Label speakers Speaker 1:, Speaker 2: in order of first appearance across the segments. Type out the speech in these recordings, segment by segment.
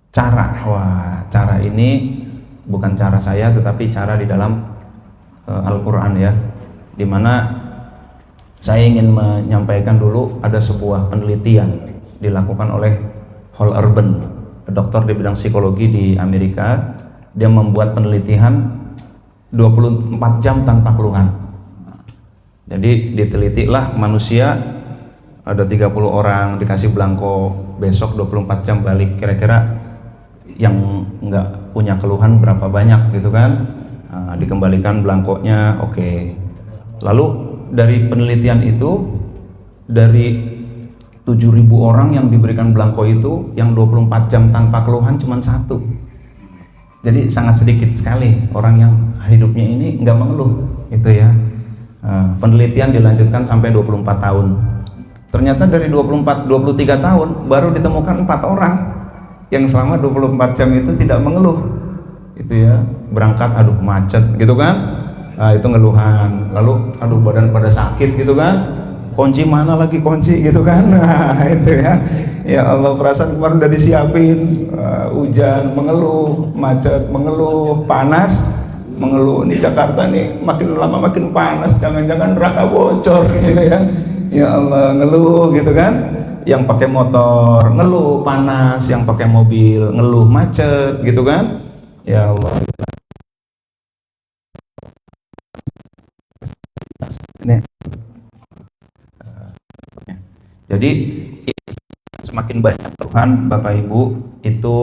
Speaker 1: Cara ini bukan cara saya tetapi cara di dalam Al-Quran ya, dimana saya ingin menyampaikan dulu ada sebuah penelitian dilakukan oleh Hal Urban, dokter di bidang psikologi di Amerika. Dia membuat penelitian 24 jam tanpa keluhan. Jadi ditelitilah manusia, ada 30 orang dikasih belangko, besok 24 jam balik, kira-kira yang nggak punya keluhan berapa banyak gitu kan. Dikembalikan belangkonya, oke. Lalu dari penelitian itu, dari 7.000 orang yang diberikan belangko itu, yang 24 jam tanpa keluhan cuma 1. Jadi sangat sedikit sekali orang yang hidupnya ini nggak mengeluh itu ya. Penelitian dilanjutkan sampai 24 tahun. Ternyata dari 23 tahun baru ditemukan 4 orang yang selama 24 jam itu tidak mengeluh. Itu ya, berangkat aduh macet gitu kan, itu ngeluhan. Lalu aduh badan pada sakit gitu kan, kunci mana lagi kunci gitu kan. Nah itu ya, ya Allah, perasaan kemarin udah disiapin, hujan mengeluh, macet mengeluh, panas mengeluh. Nih Jakarta nih makin lama makin panas, jangan-jangan neraka bocor gitu ya. Ya Allah, ngeluh gitu kan. Yang pakai motor ngeluh panas, yang pakai mobil ngeluh macet gitu kan. Ya Allah. Ini. Jadi semakin banyak Tuhan, Bapak Ibu, itu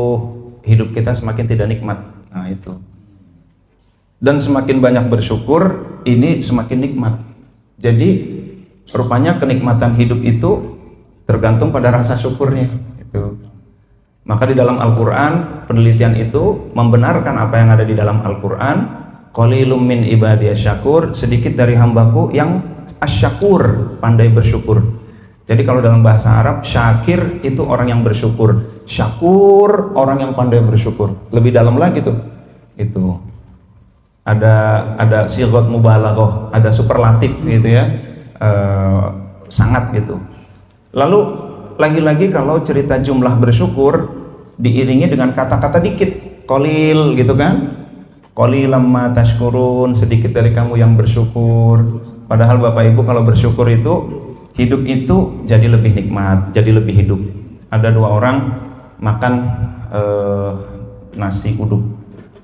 Speaker 1: hidup kita semakin tidak nikmat. Nah itu. Dan semakin banyak bersyukur, ini semakin nikmat. Jadi rupanya kenikmatan hidup itu tergantung pada rasa syukurnya. Itu. Maka di dalam Al-Quran, penelitian itu membenarkan apa yang ada di dalam Al-Quran. Qalilum min ibadiyas syakur, sedikit dari hambaku yang asyakur, pandai bersyukur. Jadi kalau dalam bahasa Arab, syakir itu orang yang bersyukur, syakur orang yang pandai bersyukur. Lebih dalam lagi tuh, itu ada sighat mubalaghah, ada superlatif gitu ya, sangat gitu. Lalu lagi-lagi kalau cerita jumlah bersyukur diiringi dengan kata-kata dikit, qalil gitu kan, qalilam ma tashkurun, sedikit dari kamu yang bersyukur. Padahal Bapak Ibu kalau bersyukur itu, hidup itu jadi lebih nikmat, jadi lebih hidup. Ada 2 orang makan nasi uduk,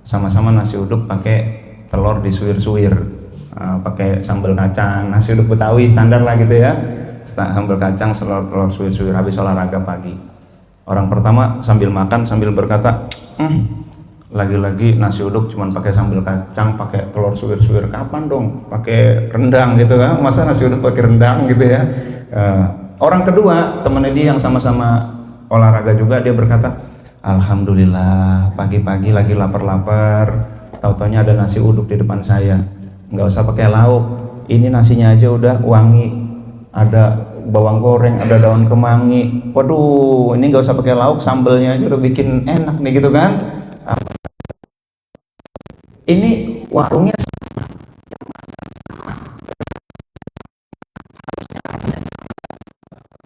Speaker 1: sama-sama nasi uduk pakai telur disuir-suir, pakai sambal kacang, nasi uduk Betawi standar lah gitu ya, sambal kacang, telur suir-suir habis olahraga pagi. Orang pertama sambil makan sambil berkata, lagi-lagi nasi uduk cuman pakai sambal kacang, pakai telur suir-suir, kapan dong pakai rendang gitu kan, masa nasi uduk pakai rendang gitu ya. Orang kedua temannya dia yang sama-sama olahraga juga, dia berkata, alhamdulillah pagi-pagi lagi lapar-lapar, tahu-taunya ada nasi uduk di depan saya, nggak usah pakai lauk, ini nasinya aja udah wangi, ada bawang goreng, ada daun kemangi, waduh ini nggak usah pakai lauk, sambelnya aja udah bikin enak nih gitu kan. Ini warungnya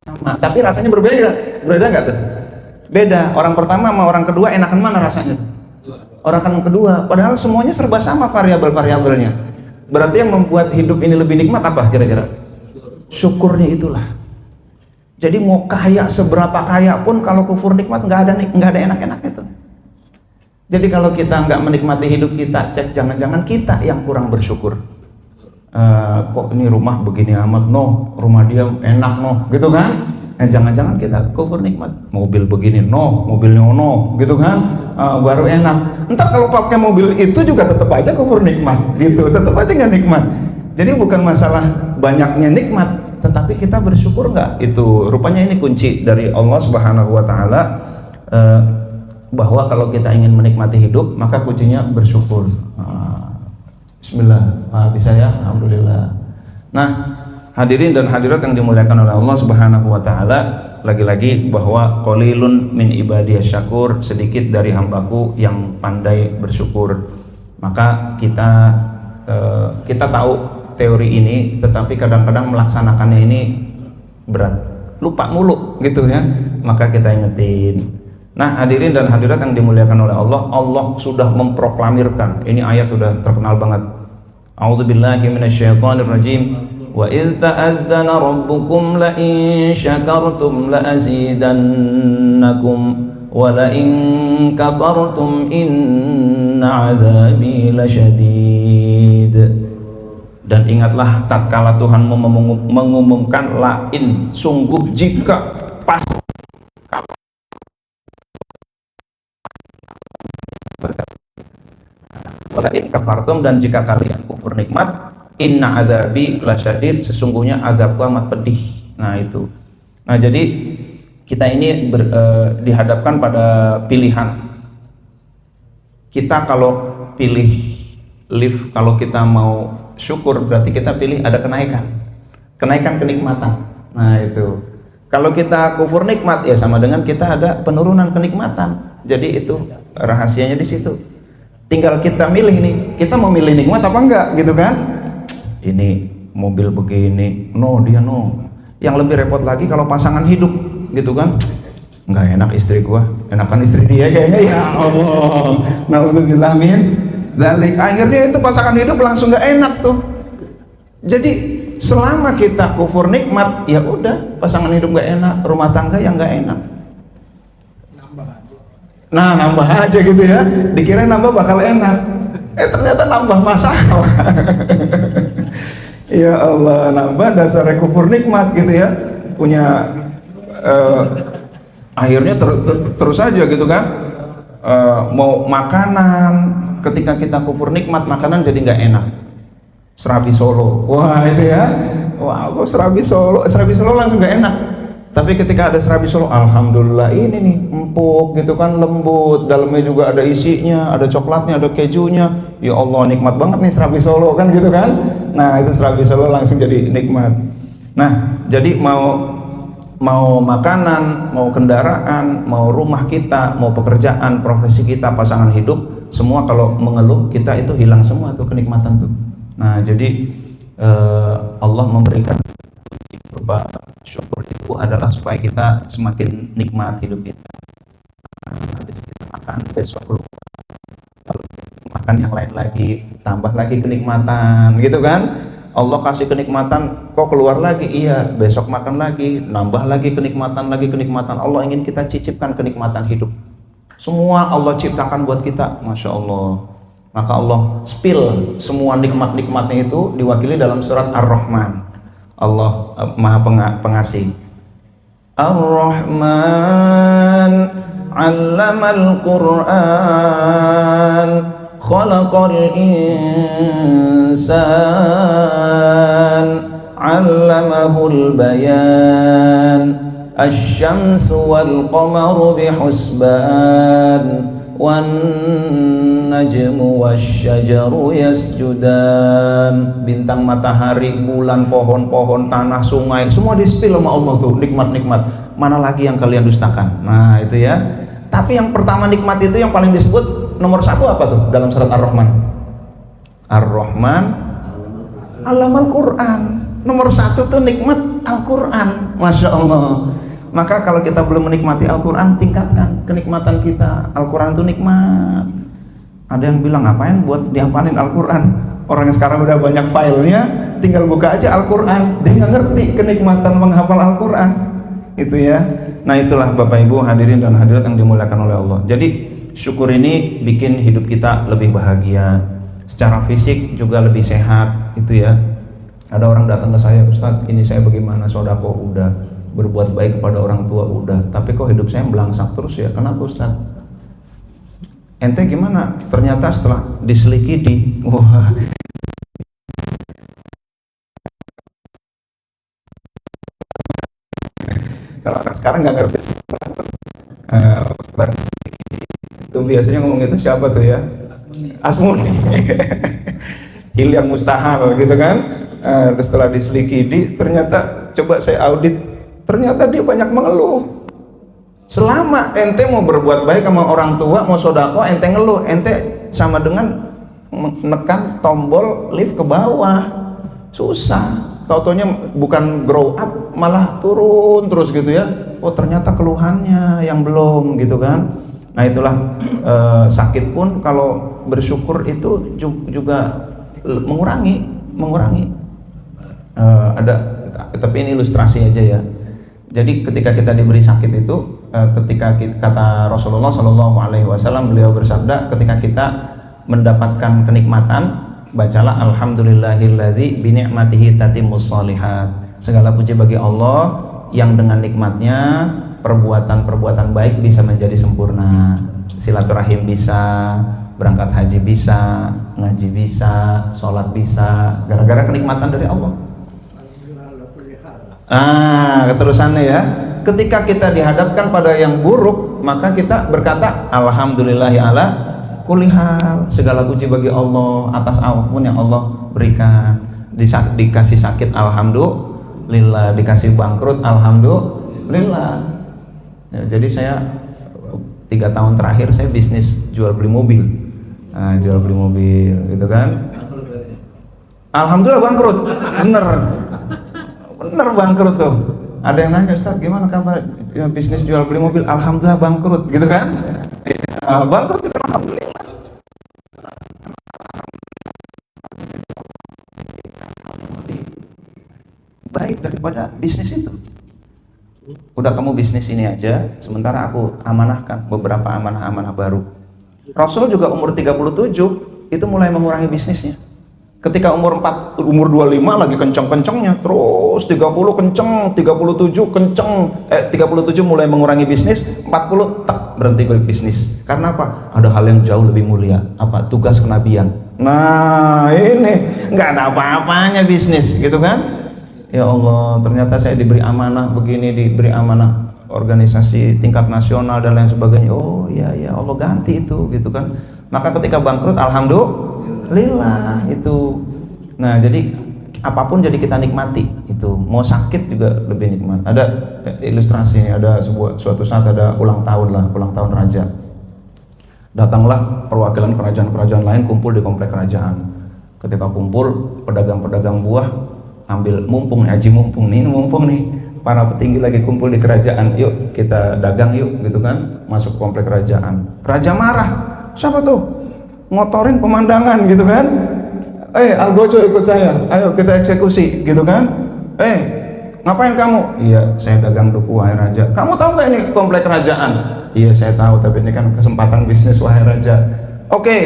Speaker 1: sama, tapi rasanya berbeda nggak tuh? Beda. Orang pertama sama orang kedua enakan mana rasanya? Orang kedua, padahal semuanya serba sama variabel-variabelnya. Berarti yang membuat hidup ini lebih nikmat apa kira-kira? Syukurnya itulah. Jadi mau kaya seberapa kaya pun kalau kufur nikmat nggak ada enak-enak itu. Jadi kalau kita nggak menikmati hidup kita, cek jangan-jangan kita yang kurang bersyukur. Kok ini rumah begini amat, no, rumah dia enak no, gitu kan? Jangan-jangan kita kufur nikmat, mobil begini no, mobilnya no, gitu kan? Baru enak. Entar kalau pakai mobil itu juga tetap aja kufur nikmat, gitu, tetap aja nggak nikmat. Jadi bukan masalah banyaknya nikmat, tetapi kita bersyukur nggak? Itu rupanya ini kunci dari Allah Subhanahu Wa Taala, bahwa kalau kita ingin menikmati hidup maka kuncinya bersyukur. Bismillah, bisa ya, alhamdulillah. Nah, hadirin dan hadirat yang dimuliakan oleh Allah Subhanahu Wa Taala, lagi-lagi bahwa qalilun min ibadiyas syakur, sedikit dari hambaku yang pandai bersyukur. Maka kita tahu teori ini, tetapi kadang-kadang melaksanakannya ini berat, lupa mulu gitu ya. Maka kita ingetin, Nah, hadirin dan hadirat yang dimuliakan oleh Allah, Allah sudah memproklamirkan. Ini ayat sudah terkenal banget. A'udzubillahi minasyaitonirrajim. Wa idz ta'adzana rabbukum la in syakartum la azidannakum wa la in kafartum inna 'adzabi lasyadid. Dan ingatlah tatkala Tuhan mengumumkan lain, sungguh jika pasti walain kafartum, dan jika kalian kufur nikmat, inna adzabi lasyadid, sesungguhnya azabku amat pedih. Nah itu. Nah jadi kita ini dihadapkan pada pilihan. Kita kalau pilih lift, kalau kita mau syukur, berarti kita pilih ada kenaikan kenikmatan. Nah itu. Kalau kita kufur nikmat, ya sama dengan kita ada penurunan kenikmatan. Jadi itu rahasianya di situ. Tinggal kita milih nih, kita mau milih nikmat apa enggak gitu kan. Ini mobil begini, no dia no. Yang lebih repot lagi kalau pasangan hidup gitu kan, nggak enak istri gua, enakan istri dia kayaknya. Ya Allah, naudzubillah min dzalik. Akhirnya itu pasangan hidup langsung nggak enak tuh. Jadi selama kita kufur nikmat, ya udah pasangan hidup nggak enak, rumah tangga yang nggak enak. Nah nambah aja gitu ya, dikira nambah bakal enak, ternyata nambah masalah. Ya Allah, nambah dasarnya kufur nikmat gitu ya, punya akhirnya terus aja gitu kan. Mau makanan, ketika kita kufur nikmat, makanan jadi nggak enak. Serabi Solo, wah itu ya, wah kok serabi Solo langsung nggak enak. Tapi ketika ada serabi Solo, alhamdulillah ini nih empuk gitu kan, lembut, dalamnya juga ada isinya, ada coklatnya, ada kejunya. Ya Allah, nikmat banget nih serabi Solo kan gitu kan. Nah itu serabi Solo langsung jadi nikmat. Nah jadi mau makanan, mau kendaraan, mau rumah kita, mau pekerjaan, profesi kita, pasangan hidup, semua kalau mengeluh kita itu hilang semua tuh kenikmatan tuh. Nah jadi Allah memberikan berupa syukur itu adalah supaya kita semakin nikmat hidup kita. Habis kita makan, besok lupa, kalau makan yang lain lagi, tambah lagi kenikmatan gitu kan. Allah kasih kenikmatan, kok keluar lagi, iya besok makan lagi, nambah lagi kenikmatan. Allah ingin kita cicipkan kenikmatan hidup. Semua Allah ciptakan buat kita, Masya Allah. Maka Allah spill semua nikmat-nikmatnya itu diwakili dalam surat Ar-Rahman. Allah Maha Pengasih. Ar-Rahman 'allamal Qur'an, khalaqal insan, 'allamahul bayan, asy-syamsu wal qamaru bihusban, wan najmu wasyajaru yasjudan. Bintang, matahari, bulan, pohon-pohon, tanah, sungai, semua di-spill sama Allah tuh, nikmat-nikmat. Mana lagi yang kalian dustakan? Nah itu ya. Tapi yang pertama nikmat itu yang paling disebut nomor satu apa tuh dalam surat Ar-Rahman? Ar-Rahman 'allamal Qur'an. Nomor satu tuh nikmat Al-Quran, Masya Allah. Maka kalau kita belum menikmati Al-Quran, tingkatkan kenikmatan kita. Al-Quran itu nikmat. Ada yang bilang, ngapain buat dihafalin Al-Quran? Orang yang sekarang udah banyak filenya, tinggal buka aja Al-Quran. Dia nggak ngerti kenikmatan menghafal Al-Quran. Itu ya. Nah itulah Bapak Ibu hadirin dan hadirat yang dimuliakan oleh Allah. Jadi syukur ini bikin hidup kita lebih bahagia. Secara fisik juga lebih sehat. Itu ya. Ada orang datang ke saya, Ustadz ini saya bagaimana, sodako udah, berbuat baik kepada orang tua udah, tapi kok hidup saya melangsak terus ya, kenapa Ustaz? Ente gimana? Ternyata setelah diselidiki, wah, kalau sekarang nggak ngerti. Ustaz itu biasanya ngomong itu siapa tuh ya? Asmuni. Hil yang mustahil gitu kan. Setelah diselidiki, ternyata coba saya audit, ternyata dia banyak mengeluh. Selama ente mau berbuat baik sama orang tua, mau sodako, ente ngeluh, ente sama dengan menekan tombol lift ke bawah. Susah. tau-taunya bukan grow up, malah turun terus gitu ya. Oh ternyata keluhannya yang belum gitu kan. Nah itulah sakit pun kalau bersyukur itu juga mengurangi. Ada, tapi ini ilustrasi aja ya. Jadi ketika kita diberi sakit itu, kata Rasulullah Shallallahu Alaihi Wasallam, beliau bersabda, ketika kita mendapatkan kenikmatan, bacalah alhamdulillahilladzi bi ni'matihi tatimmus shalihat. Segala puji bagi Allah yang dengan nikmatnya perbuatan-perbuatan baik bisa menjadi sempurna. Silaturahim bisa, berangkat haji bisa, ngaji bisa, sholat bisa, gara-gara kenikmatan dari Allah. Keterusannya ya. Ketika kita dihadapkan pada yang buruk, maka kita berkata alhamdulillahi ala kulli hal. Segala puji bagi Allah atas apapun yang Allah berikan. Dikasih sakit alhamdulillah, dikasih bangkrut alhamdulillah. Ya, jadi saya 3 tahun terakhir saya bisnis jual beli mobil. Jual beli mobil gitu kan. Alhamdulillah bangkrut. Bener bangkrut tuh. Ada yang nanya, Ustaz gimana kabar bisnis jual beli mobil? Alhamdulillah bangkrut gitu kan. Bangkrut juga alhamdulillah. Baik daripada bisnis itu. Udah kamu bisnis ini aja, sementara aku amanahkan beberapa amanah-amanah baru. Rasul juga umur 37 itu mulai mengurangi bisnisnya. Ketika umur 25 lagi kenceng-kencengnya, terus 30 kenceng, 37 kenceng, 37 mulai mengurangi bisnis, 40 tak berhenti berbisnis. Karena apa? Ada hal yang jauh lebih mulia, apa? Tugas kenabian. Nah ini nggak ada apa-apanya bisnis, gitu kan? Ya Allah, ternyata saya diberi amanah begini, diberi amanah organisasi tingkat nasional dan lain sebagainya. Oh iya ya Allah ganti itu, gitu kan? Maka ketika bangkrut, alhamdulillah itu. Nah jadi apapun jadi kita nikmati itu. Mau sakit juga lebih nikmat. Ada ilustrasi, ada suatu saat ada ulang tahun raja. Datanglah perwakilan kerajaan-kerajaan lain kumpul di komplek kerajaan. Ketika kumpul, pedagang-pedagang buah ambil mumpung nih, para petinggi lagi kumpul di kerajaan, yuk kita dagang yuk gitu kan, masuk komplek kerajaan. Raja marah, siapa tuh ngotorin pemandangan gitu kan, Algojo ikut saya, ayo kita eksekusi gitu kan. Ngapain kamu? Iya saya dagang duku wahai raja. Kamu tahu gak ini komplek kerajaan? Iya saya tahu, tapi ini kan kesempatan bisnis wahai raja. Oke,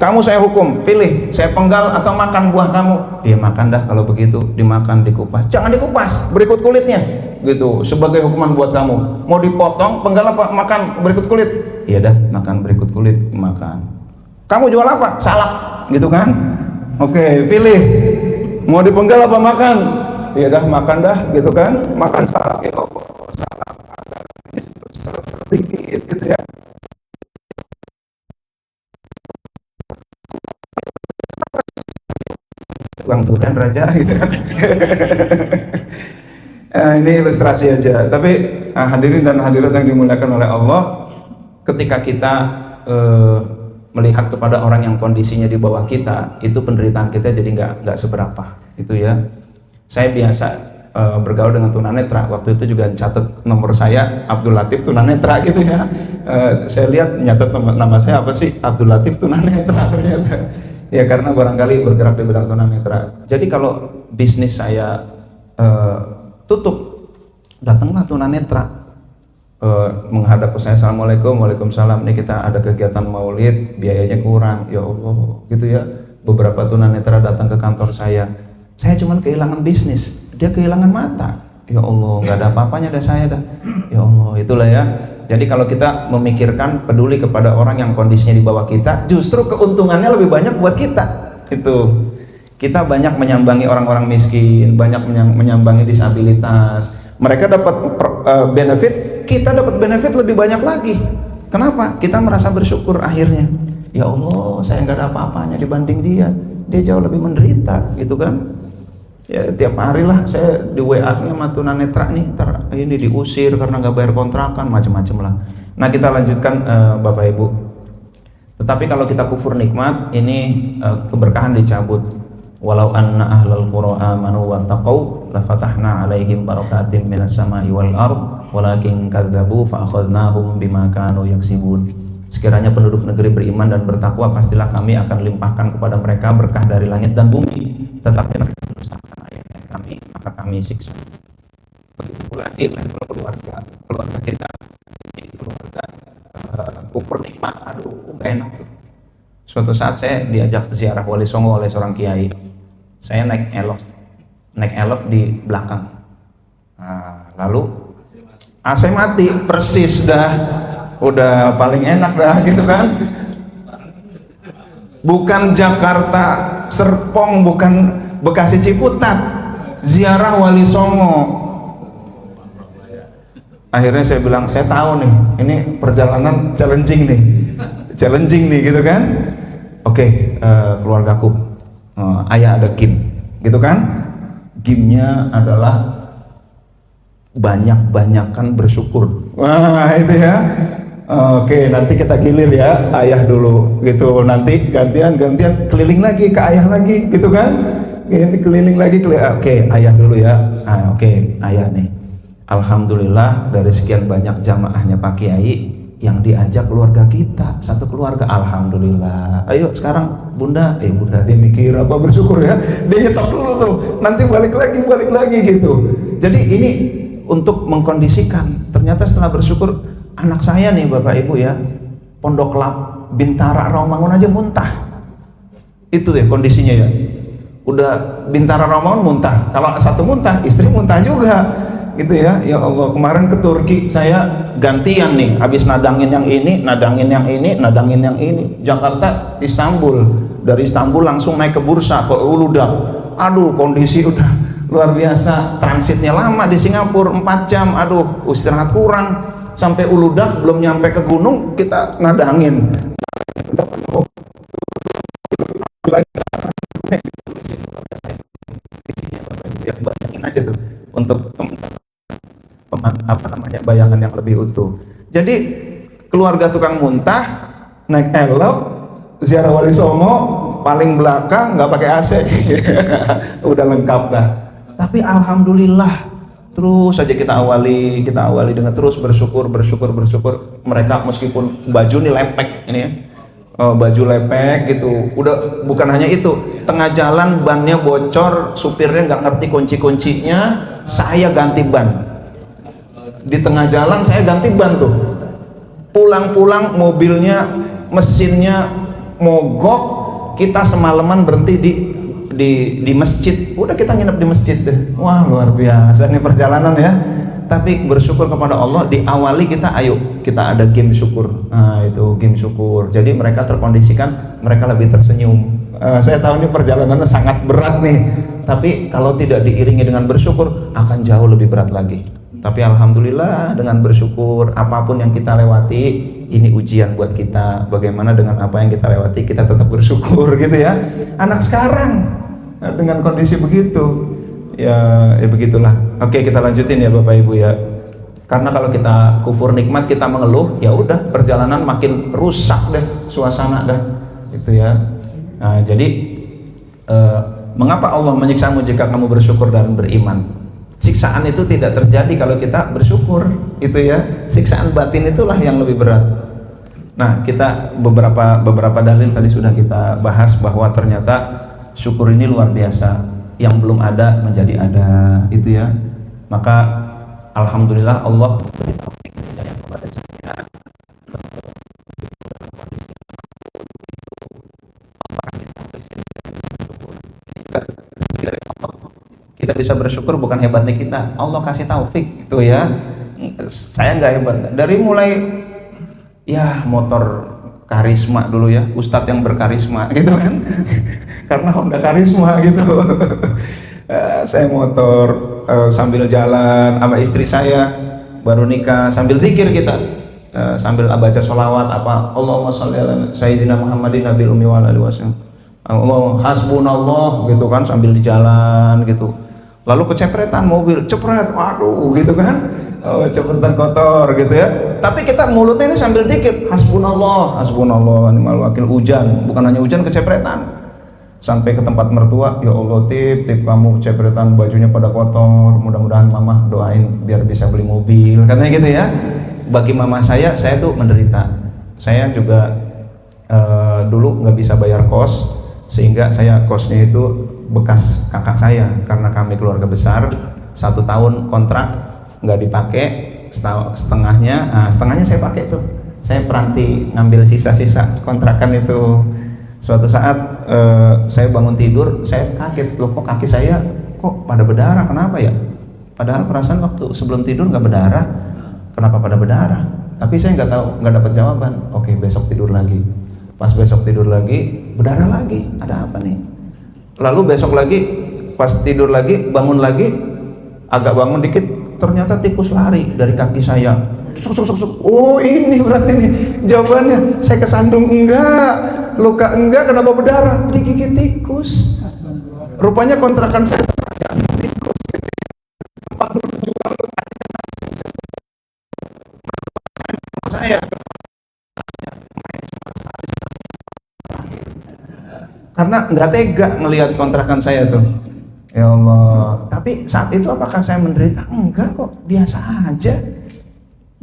Speaker 1: kamu saya hukum, pilih saya penggal atau makan buah kamu. Iya makan dah kalau begitu, dimakan, dikupas. Jangan dikupas, berikut kulitnya gitu, sebagai hukuman buat kamu. Mau dipotong, penggal apa makan berikut kulit? Iya dah, makan berikut kulit, makan. Kamu jual apa? Salak gitu kan. Oke, pilih mau dipenggal apa makan? Iya dah, makan dah gitu kan. Makan salak ya Allah, salak ada sedikit gitu ya. Bang Tuhan Raja gitu kan. Ini ilustrasi aja. Tapi hadirin dan hadirat yang dimuliakan oleh Allah, ketika kita melihat kepada orang yang kondisinya di bawah kita, itu penderitaan kita jadi nggak seberapa itu ya. Saya biasa bergaul dengan tunanetra. Waktu itu juga catat nomor saya Abdul Latif tunanetra gitu ya. Saya lihat nyatet nama saya apa sih, Abdul Latif tunanetra ternyata. Ya karena barangkali bergerak di bidang tunanetra. Jadi kalau bisnis saya tutup, datanglah tunanetra menghadap ke saya, assalamualaikum, waalaikumsalam. Ini kita ada kegiatan maulid, biayanya kurang, ya Allah, gitu ya. Beberapa tunanetra datang ke kantor saya cuman kehilangan bisnis, dia kehilangan mata. Ya Allah, nggak ada apa-apanya dah saya dah. Ya Allah, itulah ya. Jadi kalau kita memikirkan peduli kepada orang yang kondisinya di bawah kita, justru keuntungannya lebih banyak buat kita. Itu kita banyak menyambangi orang-orang miskin, banyak menyambangi disabilitas. Mereka dapat benefit, kita dapat benefit lebih banyak lagi. Kenapa? Kita merasa bersyukur akhirnya. Ya Allah, saya nggak ada apa-apanya dibanding dia. Dia jauh lebih menderita, gitu kan? Ya tiap hari lah saya di WA-nya sama tunanetra nih, ini diusir karena nggak bayar kontrakan, macam-macam lah. Nah kita lanjutkan Bapak Ibu. Tetapi kalau kita kufur nikmat, ini keberkahan dicabut. walau anna ahlal qura amanu wattaqau lafatahna alaihim barakatim minas samai wal ard walakin kadzabu fa akhadnahum bima kanu yaksibun. Sekiranya penduduk negeri beriman dan bertakwa, pastilah kami akan limpahkan kepada mereka berkah dari langit dan bumi, tetapi mereka mendustakan ayat-ayat kami, maka kami siksa. Begitu pula di level keluarga kita, keluarga kufur nikmat, aduh gak enak. Suatu saat saya diajak ziarah Wali Songo oleh seorang kiai. Saya naik elf di belakang. Nah, lalu AC mati persis dah, udah paling enak dah gitu kan. Bukan Jakarta Serpong, bukan Bekasi Ciputat, ziarah Wali Songo. Akhirnya saya bilang, saya tahu nih, ini perjalanan challenging nih gitu kan. Oke, keluargaku, ayah ada game gitu kan. Gamenya adalah banyak-banyakan bersyukur. Wah itu ya. Oke, nanti kita gilir ya, ayah dulu gitu, nanti gantian keliling lagi ke ayah lagi gitu kan. Keliling lagi. Oke, ayah dulu ya. Oke, ayah nih. Alhamdulillah dari sekian banyak jamaahnya Pak Kiai yang diajak keluarga kita, satu keluarga, alhamdulillah. Ayo sekarang bunda dia mikir apa, bersyukur ya, dia nyetok dulu tuh, nanti balik lagi gitu. Jadi ini untuk mengkondisikan, ternyata setelah bersyukur, anak saya nih Bapak Ibu ya, Pondok Lap Bintara Rawamangun aja muntah. Itu deh kondisinya ya, udah Bintara Rawamangun muntah, kalau satu muntah, istri muntah juga gitu ya. Ya Allah, kemarin ke Turki saya gantian nih, habis nadangin yang ini, Jakarta, Istanbul, dari Istanbul langsung naik ke Bursa, ke Uludag. Aduh, kondisi udah luar biasa, transitnya lama di Singapura 4 jam, aduh istirahat kurang, sampai Uludag belum nyampe ke gunung kita nadangin. Bayangin aja tuh untuk bayangan yang lebih utuh. Jadi keluarga tukang muntah naik elf, ziarah Wali Songo paling belakang, nggak pakai AC. Udah lengkap dah. Tapi alhamdulillah terus saja kita awali dengan terus bersyukur. Mereka meskipun baju nih lepek ini ya, baju lepek gitu, udah bukan hanya itu, tengah jalan bannya bocor, supirnya nggak ngerti kunci-kuncinya, saya ganti ban. Di tengah jalan saya ganti ban tuh, pulang mobilnya mesinnya mogok, kita semalaman berhenti di masjid, udah kita nginep di masjid deh. Wah luar biasa nih perjalanan ya. Tapi bersyukur kepada Allah, diawali kita ada game syukur. Nah itu game syukur, jadi mereka terkondisikan, mereka lebih tersenyum. Saya tahu ini perjalanannya sangat berat nih, tapi kalau tidak diiringi dengan bersyukur akan jauh lebih berat lagi. Tapi alhamdulillah dengan bersyukur, apapun yang kita lewati ini ujian buat kita. Bagaimana dengan apa yang kita lewati kita tetap bersyukur gitu ya. Anak sekarang dengan kondisi begitu ya begitulah. Oke, kita lanjutin ya Bapak Ibu ya. Karena kalau kita kufur nikmat, kita mengeluh, ya udah perjalanan makin rusak deh suasana dah gitu ya. Nah, jadi mengapa Allah menyiksamu jika kamu bersyukur dan beriman? Siksaan itu tidak terjadi kalau kita bersyukur, itu ya. Siksaan batin itulah yang lebih berat. Nah, kita beberapa dalil tadi sudah kita bahas bahwa ternyata syukur ini luar biasa. Yang belum ada menjadi ada, itu ya. Maka alhamdulillah Allah memberi taufik hidayah kepada saya. Kita bisa bersyukur bukan hebatnya kita, Allah kasih taufik itu ya. Saya nggak hebat, dari mulai ya motor karisma dulu ya, ustadz yang berkarisma gitu kan. Karena Honda karisma gitu. Saya motor sambil jalan sama istri saya, baru nikah sambil zikir kita, sambil baca sholawat apa, Allahumma sholli ala sayyidina Muhammadin nabil ummi wal alihi wasallam, Allah hasbunallah gitu kan, sambil di jalan gitu. Lalu kecepretan mobil, cepret, waduh gitu kan, cepretan kotor gitu ya. Tapi kita mulutnya ini sambil dikit, hasbunallah ni'mal wakil, hujan, bukan hanya hujan, kecepretan. Sampai ke tempat mertua, ya Allah tip kamu cepretan bajunya pada kotor, mudah-mudahan mama doain biar bisa beli mobil, katanya gitu ya. Bagi mama saya tuh menderita. Saya juga dulu nggak bisa bayar kos, sehingga saya kosnya itu bekas kakak saya, karena kami keluarga besar. 1 tahun kontrak nggak dipakai, setengahnya saya pakai tuh. Saya peranti ngambil sisa-sisa kontrakan itu. Suatu saat saya bangun tidur, saya kaget, loh kok kaki saya kok pada berdarah, kenapa ya? Padahal perasaan waktu sebelum tidur nggak berdarah, kenapa pada berdarah? Tapi saya nggak tahu, nggak dapat jawaban. Oke, besok tidur lagi. Pas besok tidur lagi, berdarah lagi, ada apa nih? Lalu besok lagi, pas tidur lagi, bangun lagi, agak bangun dikit, ternyata tikus lari dari kaki saya. Oh ini berarti nih jawabannya. Saya kesandung enggak, luka enggak, kenapa berdarah? Digigit tikus. Rupanya kontrakan saya tikus. Saya karena nggak tega ngelihat kontrakan saya tuh. Ya Allah. Tapi saat itu apakah saya menderita? Enggak kok, biasa aja.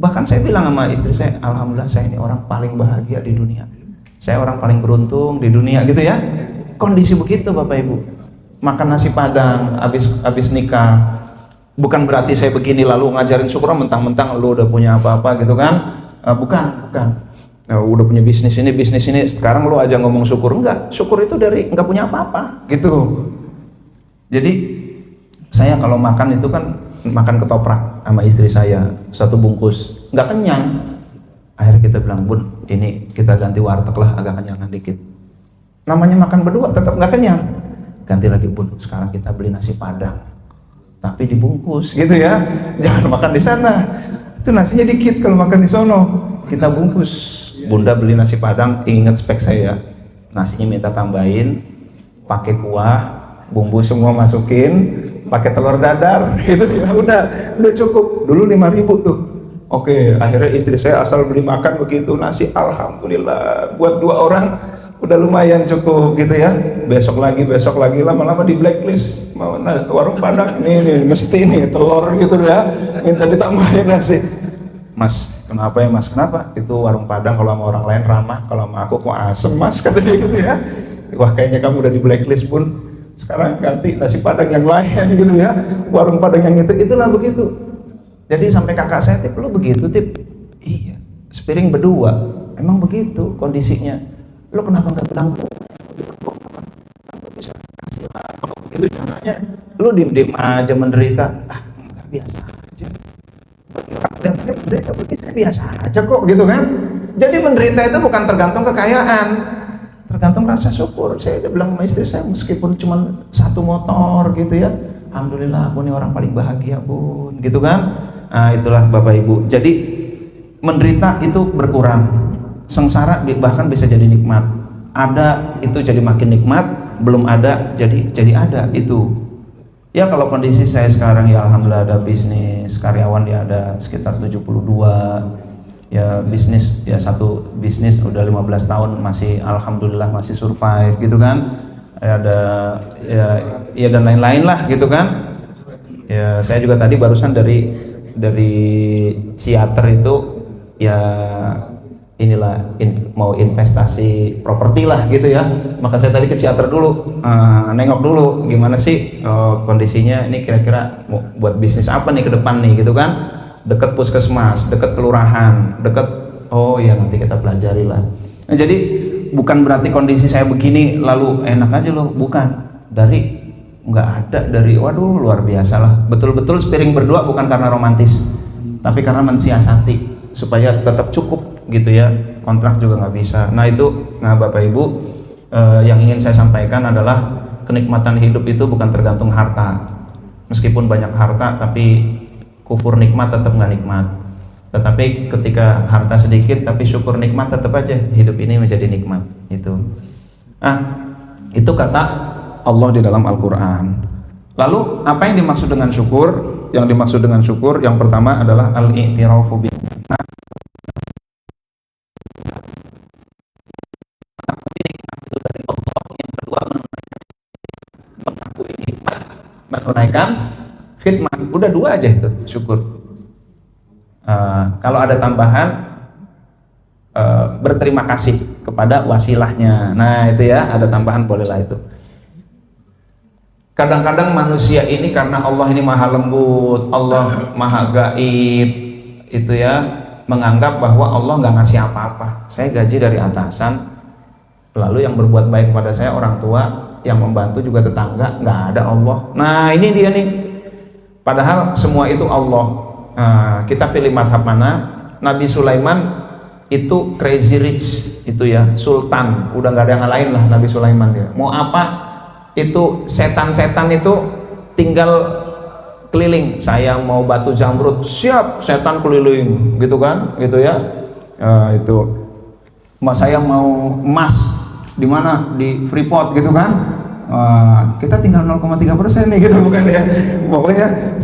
Speaker 1: Bahkan saya bilang sama istri saya, alhamdulillah saya ini orang paling bahagia di dunia. Saya orang paling beruntung di dunia gitu ya. Kondisi begitu Bapak Ibu. Makan nasi padang habis nikah. Bukan berarti saya begini lalu ngajarin syukur mentang-mentang lu udah punya apa-apa gitu kan. Bukan. Udah punya bisnis ini, sekarang lu aja ngomong syukur. Enggak, syukur itu dari enggak punya apa-apa gitu. Jadi saya kalau makan itu kan makan ketoprak sama istri saya 1 bungkus, nggak kenyang. Akhirnya kita bilang, Bun, ini kita ganti warteg lah, agak kenyangan dikit. Namanya makan berdua tetap nggak kenyang. Ganti lagi, Bun, sekarang kita beli nasi padang, tapi dibungkus gitu ya. Jangan makan di sana, itu nasinya dikit kalau makan di sono. Kita bungkus. Bunda beli nasi padang, ingat spek saya, nasinya minta tambahin, pakai kuah, bumbu semua masukin, pakai telur dadar, gitu ya. Udah cukup. Dulu 5.000 tuh. Oke, akhirnya istri saya asal beli makan begitu nasi, alhamdulillah buat 2 orang udah lumayan cukup gitu ya. Besok lagi lama-lama di blacklist. Mana warung padang nih mesti nih telur gitu ya, minta ditambahin nasi. Mas, kenapa ya Mas? Kenapa? Itu warung padang kalau sama orang lain ramah, kalau sama aku kok asem Mas, kata dia gitu ya. Wah, kayaknya kamu udah di blacklist Bun. Sekarang ganti nasi padang yang lain gitu ya, warung padang yang itulah begitu. Jadi sampai kakak saya, Tip, lu begitu Tip? Iya, sepiring berdua, emang begitu kondisinya. Lu kenapa nggak bilang bisa kasih lah, kalau begitu caranya lu diem aja menderita. Nggak, biasa aja. Bagi orang yang menderita begitu biasa aja kok gitu kan. Jadi menderita itu bukan tergantung kekayaan, tergantung rasa syukur. Saya udah bilang sama istri saya, meskipun cuma 1 motor gitu ya, alhamdulillah aku ini orang paling bahagia Bun, gitu kan. Nah itulah Bapak Ibu. Jadi menderita itu berkurang, sengsara bahkan bisa jadi nikmat. Ada itu jadi makin nikmat, belum ada jadi ada itu. Ya kalau kondisi saya sekarang ya alhamdulillah ada bisnis, karyawan ya ada sekitar 72. Ya bisnis ya 1 bisnis udah 15 tahun masih alhamdulillah masih survive gitu kan. Ada ya dan lain-lain lah gitu kan. Ya saya juga tadi barusan dari Ciater itu ya inilah mau investasi properti lah gitu ya. Maka saya tadi ke Ciater dulu, nengok dulu gimana sih kondisinya ini, kira-kira mau buat bisnis apa nih ke depan nih gitu kan. Dekat puskesmas, dekat kelurahan, dekat, oh ya nanti kita pelajari lah. Nah, jadi bukan berarti kondisi saya begini lalu enak aja loh, bukan. Dari nggak ada, dari waduh luar biasa lah. Betul-betul sepiring berdua bukan karena romantis, tapi karena mensiasati supaya tetap cukup gitu ya. Kontrak juga nggak bisa. Nah itu, Bapak Ibu, yang ingin saya sampaikan adalah kenikmatan hidup itu bukan tergantung harta. Meskipun banyak harta tapi kufur nikmat tetap nggak nikmat. Tetapi ketika harta sedikit tapi syukur nikmat, tetap aja hidup ini menjadi nikmat. Itu kata Allah di dalam Al-Quran. Lalu apa yang dimaksud dengan syukur? Yang dimaksud dengan syukur yang pertama adalah al-i'tirafu bi nikmat. Nikmat itu dari Allah. Yang kedua, menunaikan menunaikan khidmat. Udah 2 aja itu, syukur. Kalau ada tambahan, berterima kasih kepada wasilahnya. Nah itu ya, ada tambahan bolehlah itu. Kadang-kadang manusia ini karena Allah ini maha lembut, Allah maha gaib, itu ya, menganggap bahwa Allah nggak ngasih apa-apa. Saya gaji dari atasan, lalu yang berbuat baik kepada saya orang tua, yang membantu juga tetangga, nggak ada Allah. Nah ini dia nih, padahal semua itu Allah. Kita pilih madhab mana? Nabi Sulaiman itu crazy rich, itu ya, sultan, udah nggak ada yang lain lah. Nabi Sulaiman dia mau apa, itu setan-setan itu tinggal keliling. Saya mau batu zamrud, siap, setan keliling, gitu kan, gitu ya. Itu saya mau emas, di mana, di Freeport, gitu kan. Kita tinggal 0,3% nih, gitu, bukan ya. Pokoknya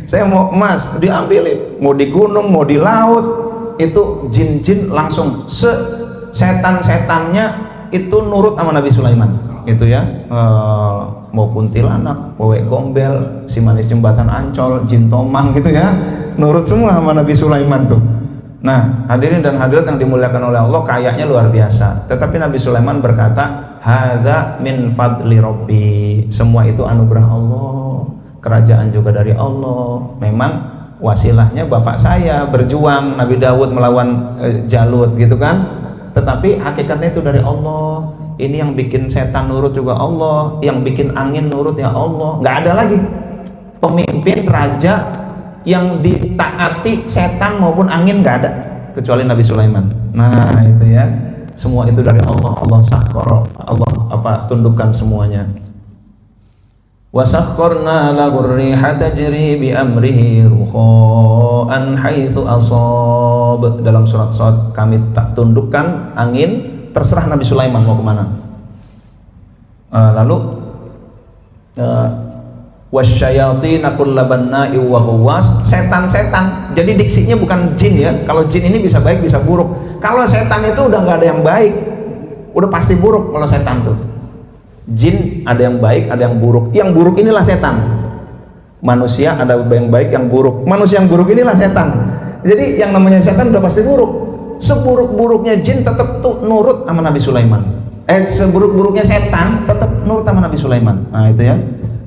Speaker 1: saya mau emas, diambilin, mau di gunung, mau di laut, itu jin-jin langsung setan-setannya itu nurut sama Nabi Sulaiman, gitu ya. Mau kuntilanak, wewe gombel, si manis jembatan Ancol, jin tomang, gitu ya, nurut semua sama Nabi Sulaiman tuh. Nah, hadirin dan hadirat yang dimuliakan oleh Allah, kayaknya luar biasa. Tetapi Nabi Sulaiman berkata, hadza min fadli rabbi, semua itu anugerah Allah, kerajaan juga dari Allah. Memang wasilahnya bapak saya berjuang, Nabi Daud melawan Jalut, gitu kan. Tetapi hakikatnya itu dari Allah. Ini yang bikin setan nurut juga Allah, yang bikin angin nurut ya Allah. Nggak ada lagi pemimpin raja yang ditaati setan maupun angin, nggak ada kecuali Nabi Sulaiman. Nah itu ya, semua itu dari Allah. Allah sakhkhara, Allah tundukkan semuanya. Wa sakhkharna lahu riha tajri bi amrihi rukha'an haitsu asab. Dalam surat Shad, kami tak tundukkan angin, terserah Nabi Sulaiman mau kemana. Lalu wasyayatina kullabanna'i wa ghawwas, setan-setan. Jadi diksinya bukan jin ya. Kalau jin ini bisa baik bisa buruk. Kalau setan itu udah nggak ada yang baik, udah pasti buruk. Kalau setan tuh, jin ada yang baik, ada yang buruk. Yang buruk inilah setan. Manusia ada yang baik, yang buruk. Manusia yang buruk inilah setan. Jadi yang namanya setan udah pasti buruk. Seburuk-buruknya jin tetap tuh nurut sama Nabi Sulaiman. Seburuk-buruknya setan tetap nurut sama Nabi Sulaiman. Nah itu ya.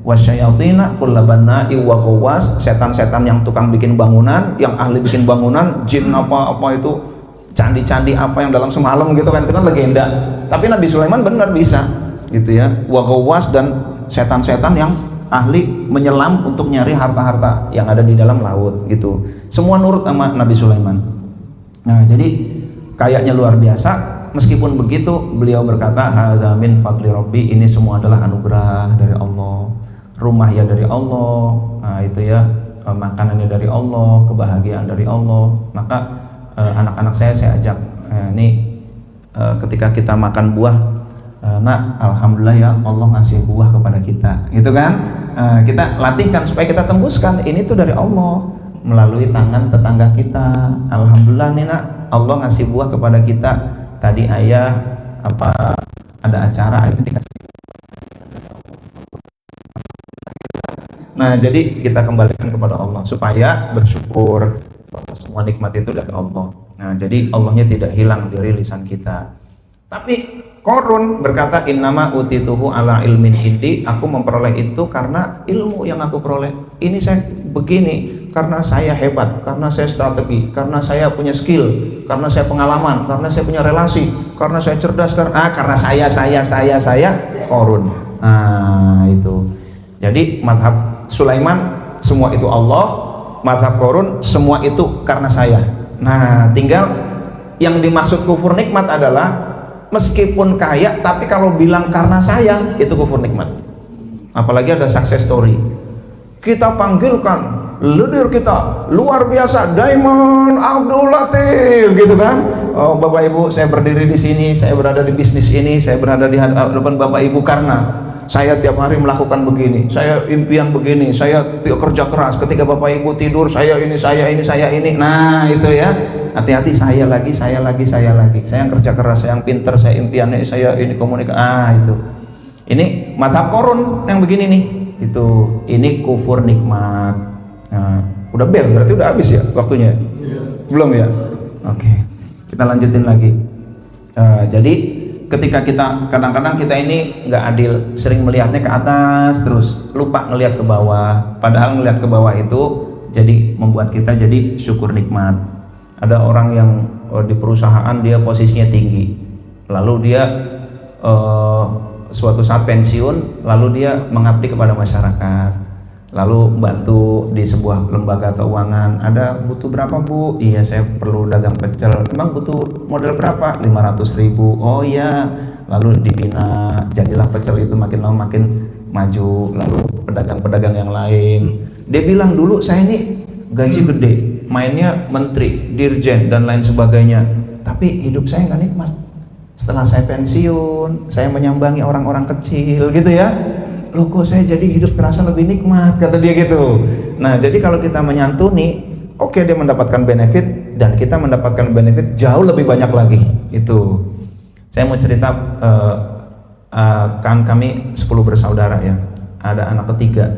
Speaker 1: Wasyayatina kullabanna'i wa ghawwas, setan-setan yang tukang bikin bangunan, yang ahli bikin bangunan, jin apa itu, candi-candi apa yang dalam semalam, gitu kan, itu kan legenda. Tapi Nabi Sulaiman benar bisa, gitu ya. Wa ghawwas, dan setan-setan yang ahli menyelam untuk nyari harta-harta yang ada di dalam laut, gitu. Semua nurut sama Nabi Sulaiman. Nah, jadi kayaknya luar biasa. Meskipun begitu, beliau berkata, hadza min fadli rabbi, ini semua adalah anugerah dari Allah. Rumah ya dari Allah, nah itu ya, makanannya dari Allah, kebahagiaan dari Allah. Maka anak-anak saya ajak, ini ketika kita makan buah, nak, alhamdulillah ya Allah ngasih buah kepada kita, gitu kan. Kita latihkan supaya kita tembuskan, ini tuh dari Allah melalui tangan tetangga kita. Alhamdulillah nih nak, Allah ngasih buah kepada kita. Tadi ayah ada acara itu dikasih. Nah, jadi kita kembalikan kepada Allah supaya bersyukur bahwa semua nikmat itu dari Allah. Nah, jadi Allahnya tidak hilang dari lisan kita. Tapi Qarun berkata, innama utituhu ala ilmin indi, aku memperoleh itu karena ilmu yang aku peroleh. Ini saya begini karena saya hebat, karena saya strategi, karena saya punya skill, karena saya pengalaman, karena saya punya relasi, karena saya cerdas, karena saya Qarun. Nah, itu. Jadi madhab Sulaiman semua itu Allah, madhab Qarun semua itu karena saya. Nah, tinggal yang dimaksud kufur nikmat adalah meskipun kaya, tapi kalau bilang karena saya, itu kufur nikmat. Apalagi ada success story, kita panggilkan leader kita luar biasa, Diamond Abdul Latif, gitu kan. Oh, Bapak Ibu, saya berdiri di sini, saya berada di bisnis ini, saya berada di hadapan Bapak Ibu karena saya tiap hari melakukan begini, saya impian begini, saya kerja keras. Ketika Bapak Ibu tidur, saya ini. Nah, itu ya. Hati-hati, saya lagi. Saya yang kerja keras, saya yang pinter, saya impiannya, saya ini komunikasi. Itu. Ini mazhab korun yang begini nih. Ini kufur nikmat. Nah, udah bel berarti udah habis ya waktunya? Belum ya? Oke. Kita lanjutin lagi. Jadi ketika kita kadang-kadang kita ini nggak adil, sering melihatnya ke atas terus, lupa ngelihat ke bawah. Padahal ngelihat ke bawah itu jadi membuat kita jadi syukur nikmat. Ada orang yang di perusahaan dia posisinya tinggi, lalu dia suatu saat pensiun, lalu dia mengabdi kepada masyarakat, lalu bantu di sebuah lembaga keuangan. Ada butuh berapa bu? Iya saya perlu dagang pecel. Emang butuh modal berapa? 500.000. Oh iya. Lalu dibina, jadilah pecel itu makin lama makin maju. Lalu pedagang-pedagang yang lain, dia bilang dulu saya ini gaji gede, mainnya menteri, dirjen dan lain sebagainya, tapi hidup saya nggak nikmat. Setelah saya pensiun, saya menyambangi orang-orang kecil gitu ya. Loh kok saya jadi hidup terasa lebih nikmat, kata dia gitu. Nah jadi kalau kita menyantuni, oke, dia mendapatkan benefit dan kita mendapatkan benefit jauh lebih banyak lagi. Itu saya mau cerita, kan kami 10 bersaudara ya, ada anak ketiga.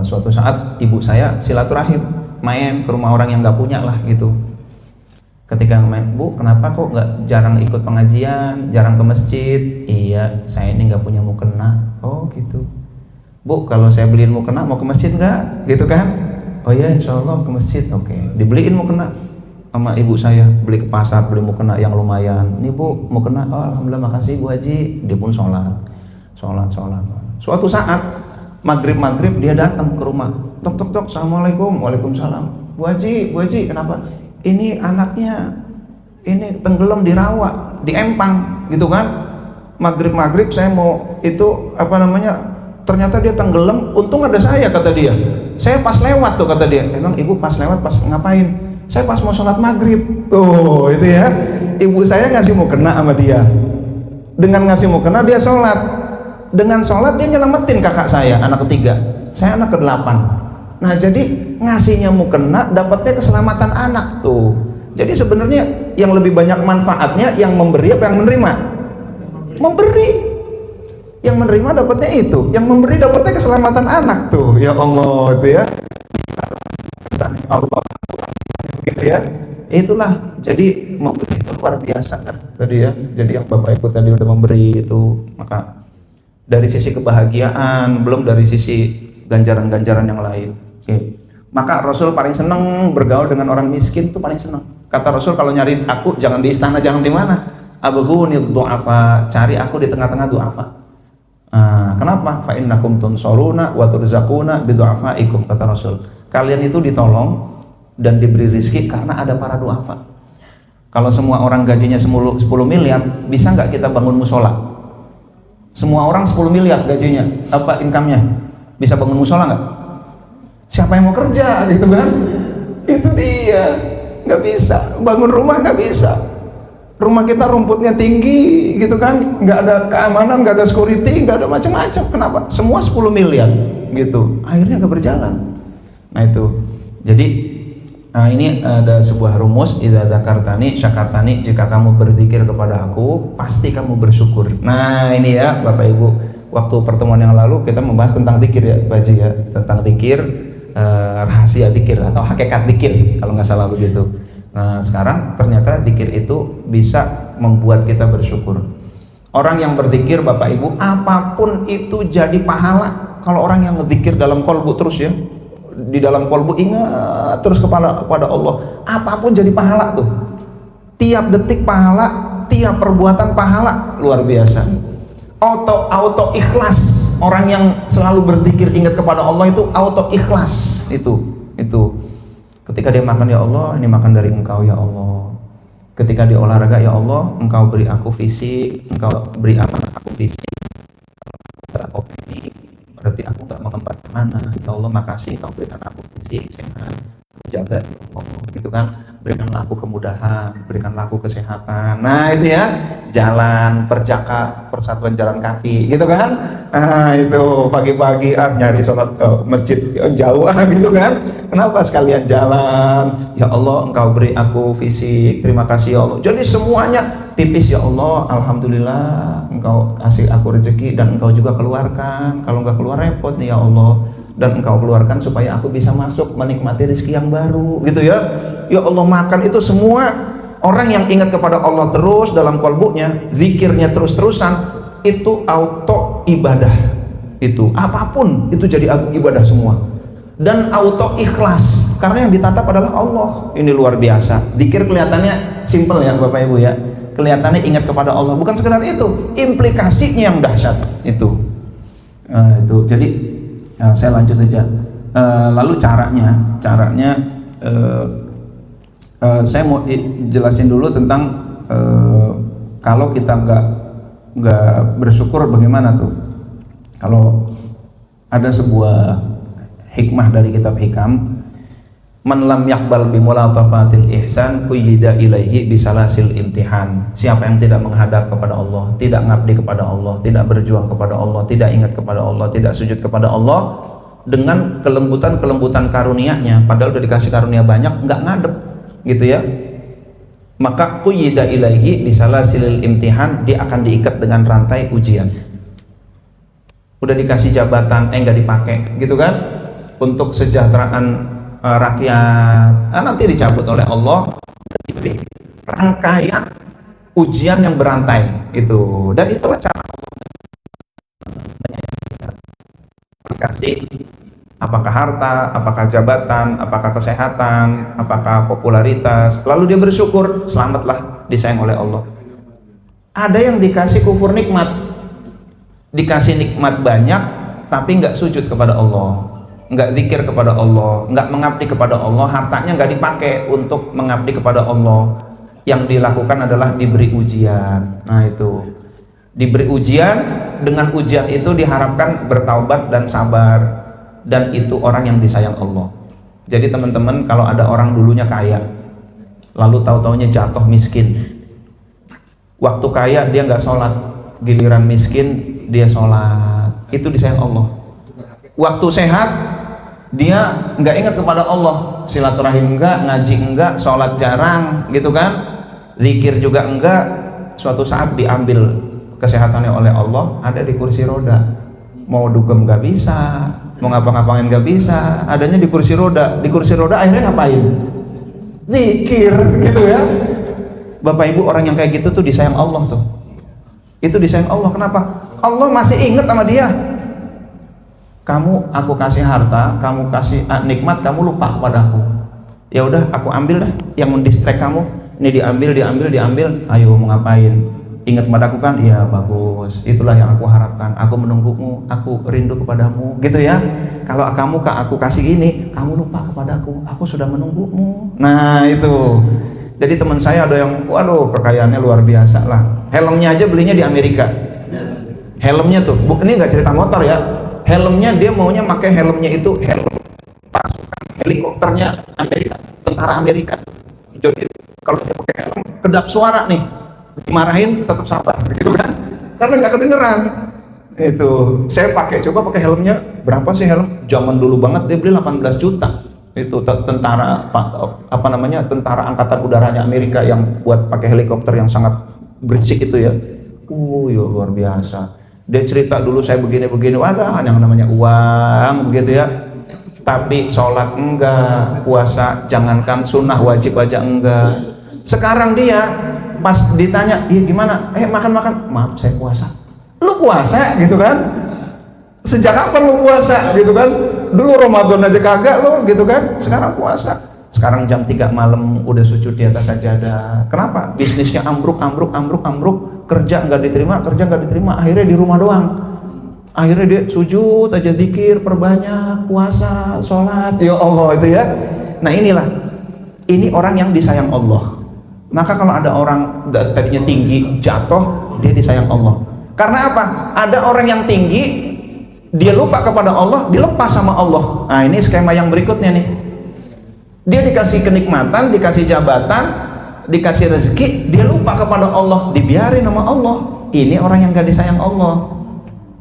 Speaker 1: Suatu saat ibu saya silaturahim main ke rumah orang yang nggak punya lah gitu. Ketika main, bu kenapa kok nggak jarang ikut pengajian, jarang ke masjid? Iya saya ini nggak punya mukena. Oh gitu. Bu kalau saya beliin mukena mau ke masjid nggak? Gitu kan? Oh iya insya Allah ke masjid. Oke. Dibeliin mukena sama ibu saya, beli ke pasar, beli mukena yang lumayan. Nih bu mukena. Oh alhamdulillah makasih bu Haji. Dia pun sholat. Suatu saat maghrib dia datang ke rumah. Tok assalamualaikum. Waalaikumsalam. Bu Haji kenapa? Ini anaknya ini tenggelam di rawa, di empang gitu kan. Maghrib saya mau itu ternyata dia tenggelam, untung ada saya, kata dia. Saya pas lewat tuh, kata dia. Emang ibu pas lewat pas ngapain? Saya pas mau sholat maghrib. Oh itu ya, ibu saya ngasih mukena sama dia. Dengan ngasih mukena dia sholat. Dengan sholat dia nyelamatin kakak saya, anak ketiga. Saya anak ke-8. Nah jadi ngasihnya mukena, dapatnya keselamatan anak tuh. Jadi sebenarnya yang lebih banyak manfaatnya yang memberi apa yang menerima? Memberi. Yang menerima dapatnya itu, yang memberi dapatnya keselamatan anak tuh. Ya Allah itu ya. Allah gitu ya. Itulah. Jadi memberi itu luar biasa kan tadi ya. Jadi yang Bapak Ibu tadi udah memberi itu, maka dari sisi kebahagiaan, belum dari sisi ganjaran-ganjaran yang lain. Oke. Maka Rasul paling senang bergaul dengan orang miskin, itu paling senang. Kata Rasul, kalau nyari aku jangan di istana, jangan di mana. Abghuni du'afa, cari aku di tengah-tengah du'afa. Kenapa? Fa innakum tunsuruna wa turzaquna bi du'afaikum, kata Rasul. Kalian itu ditolong dan diberi rezeki karena ada para du'afa. Kalau semua orang gajinya 10 miliar, bisa nggak kita bangun musola? Semua orang 10 miliar gajinya, apa income-nya? Bisa bangun musola nggak? Siapa yang mau kerja gitu kan? Itu dia, nggak bisa. Bangun rumah nggak bisa. Rumah kita rumputnya tinggi gitu kan, nggak ada keamanan, nggak ada security, nggak ada macam-macam. Kenapa? Semua 10 miliar gitu. Akhirnya nggak berjalan. Nah itu. Jadi ini ada sebuah rumus, idza dzakartani syakartani, jika kamu berzikir kepada aku pasti kamu bersyukur. Nah ini ya Bapak Ibu, waktu pertemuan yang lalu kita membahas tentang zikir ya Pak Haji ya, tentang zikir, rahasia zikir atau hakikat zikir kalau nggak salah begitu. Nah sekarang ternyata zikir itu bisa membuat kita bersyukur. Orang yang berzikir Bapak Ibu, apapun itu jadi pahala. Kalau orang yang zikir dalam kolbu terus ya, di dalam kolbu ingat terus kepada Allah, apapun jadi pahala tuh. Tiap detik pahala, tiap perbuatan pahala, luar biasa. Auto ikhlas. Orang yang selalu berzikir ingat kepada Allah itu auto ikhlas. Itu ketika dia makan, ya Allah ini makan dari Engkau ya Allah. Ketika dia olahraga, ya Allah Engkau beri aku fisik, Engkau beri aku fisik. Kalau aku ini berarti aku gak mengempat kemana. Ya Allah makasih Kau berikan aku fisik sehat, jaga ya Allah gitu kan. Berikanlah aku kemudahan, berikanlah aku kesehatan. Nah itu ya, jalan perjaka persatuan jalan kaki gitu kan. Nah itu pagi-pagi nyari sholat masjid jauh gitu kan. Kenapa sekalian jalan? Ya Allah Engkau beri aku fisik, terima kasih ya Allah. Jadi semuanya pipis, ya Allah, alhamdulillah engkau kasih aku rezeki dan engkau juga keluarkan, kalau enggak keluar repot nih ya Allah, dan engkau keluarkan supaya aku bisa masuk menikmati rezeki yang baru gitu ya. Ya Allah, makan itu semua orang yang ingat kepada Allah terus dalam kalbunya, zikirnya terus-terusan, itu auto ibadah. Itu apapun itu jadi ibadah semua, dan auto ikhlas karena yang ditatap adalah Allah. Ini luar biasa. Zikir kelihatannya simple ya Bapak Ibu ya, kelihatannya ingat kepada Allah, bukan sekedar itu, implikasinya yang dahsyat itu. Itu jadi saya lanjut aja. Lalu caranya saya mau jelasin dulu tentang kalau kita nggak bersyukur bagaimana tuh. Kalau ada sebuah hikmah dari kitab Hikam, man lam yaqbal bimulatafatil ihsan quyida ilaihi bisalasil imtihan. Siapa yang tidak menghadap kepada Allah, tidak ngabdi kepada Allah, tidak berjuang kepada Allah, tidak ingat kepada Allah, tidak sujud kepada Allah dengan kelembutan karunia-Nya, padahal udah dikasih karunia banyak, nggak ngadep gitu ya, maka quyida ilaihi bisalasil imtihan, dia akan diikat dengan rantai ujian. Udah dikasih jabatan nggak dipakai gitu kan, untuk kesejahteraan rakyat, nanti dicabut oleh Allah. Rangkaian ujian yang berantai itu, dan itulah cara Allah dikasih, apakah harta, apakah jabatan, apakah kesehatan, apakah popularitas, lalu dia bersyukur, selamatlah, disayang oleh Allah. Ada yang dikasih kufur nikmat, dikasih nikmat banyak tapi nggak sujud kepada Allah, nggak zikir kepada Allah, nggak mengabdi kepada Allah, hartanya nggak dipakai untuk mengabdi kepada Allah. Yang dilakukan adalah diberi ujian. Nah itu, diberi ujian, dengan ujian itu diharapkan bertaubat dan sabar, dan itu orang yang disayang Allah. Jadi teman-teman, kalau ada orang dulunya kaya lalu tahu-taunya jatuh miskin, waktu kaya dia nggak sholat, giliran miskin dia sholat, itu disayang Allah. Waktu sehat dia nggak ingat kepada Allah, silaturahim enggak, ngaji enggak, sholat jarang gitu kan, zikir juga enggak. Suatu saat diambil kesehatannya oleh Allah, ada di kursi roda, mau dugem nggak bisa, mau ngapa-ngapain nggak bisa, adanya di kursi roda. Di kursi roda akhirnya ngapain? Zikir gitu ya. Bapak Ibu, orang yang kayak gitu tuh disayang Allah tuh. Itu disayang Allah. Kenapa? Allah masih ingat sama dia. Kamu, aku kasih harta, kamu kasih nikmat, kamu lupa kepadaku. Ya udah, aku ambil dah yang mendistract kamu. Ini diambil. Ayo, mau ngapain? Ingat padaku kan? Iya, bagus. Itulah yang aku harapkan. Aku menunggumu, aku rindu kepadamu, gitu ya. Kalau kamu aku kasih ini, kamu lupa kepadaku. Aku sudah menunggumu. Nah itu. Jadi teman saya ada yang, waduh, kekayaannya luar biasa lah. Helmnya aja belinya di Amerika. Helmnya tuh, ini nggak cerita motor ya. Helmnya dia maunya pakai helmnya itu helm pasukan helikopternya Amerika, tentara Amerika. Jadi kalau dia pakai helm, kedap suara nih, dimarahin tetap sabar, gitu kan? Karena nggak kedengeran. Itu saya coba pakai helmnya, berapa sih helm? Zaman dulu banget dia beli 18 juta. Itu tentara tentara angkatan udaranya Amerika yang buat pakai helikopter yang sangat berisik itu ya. Ya luar biasa. Dia cerita dulu saya begini-begini, wadah yang namanya uang begitu ya. Tapi sholat enggak, puasa jangankan sunnah, wajib aja enggak. Sekarang dia pas ditanya, iya gimana? Makan-makan, maaf saya puasa. Lu puasa gitu kan? Sejak kapan lu puasa gitu kan? Dulu Ramadan aja kagak lo gitu kan, sekarang puasa. Sekarang jam 3 malam udah sujud di atas sajadah. Kenapa? Bisnisnya ambruk, kerja nggak diterima, akhirnya di rumah doang. Akhirnya dia sujud aja, zikir, perbanyak, puasa, sholat, ya Allah itu ya. Nah inilah, ini orang yang disayang Allah. Maka kalau ada orang tadinya tinggi, jatuh, dia disayang Allah. Karena apa? Ada orang yang tinggi, dia lupa kepada Allah, dilepas sama Allah. Nah ini skema yang berikutnya nih. Dia dikasih kenikmatan, dikasih jabatan, dikasih rezeki, dia lupa kepada Allah, dibiarin sama Allah. Ini orang yang gak disayang Allah.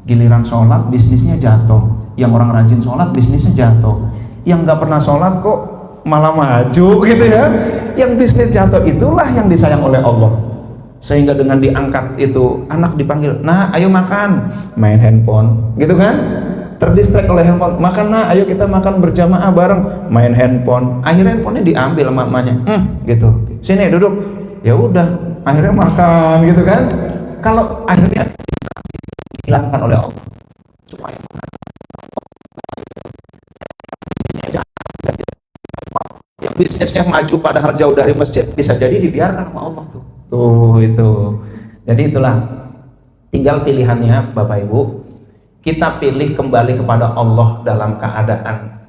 Speaker 1: Giliran sholat, bisnisnya jatuh. Yang orang rajin sholat, bisnisnya jatuh. Yang gak pernah sholat kok malah maju gitu ya. Yang bisnis jatuh, itulah yang disayang oleh Allah. sehingga dengan diangkat itu anak dipanggil, nah ayo makan, main handphone gitu kan, terdistract oleh handphone, makan nah ayo kita makan berjamaah bareng, main handphone, akhirnya handphonenya diambil sama emaknya, gitu, sini duduk, ya udah akhirnya makan gitu kan. Kalau akhirnya dihilangkan oleh Allah supaya yang bisnisnya maju padahal jauh dari masjid bisa jadi dibiarkan sama Allah tuh itu. Jadi itulah, tinggal pilihannya Bapak Ibu, kita pilih kembali kepada Allah dalam keadaan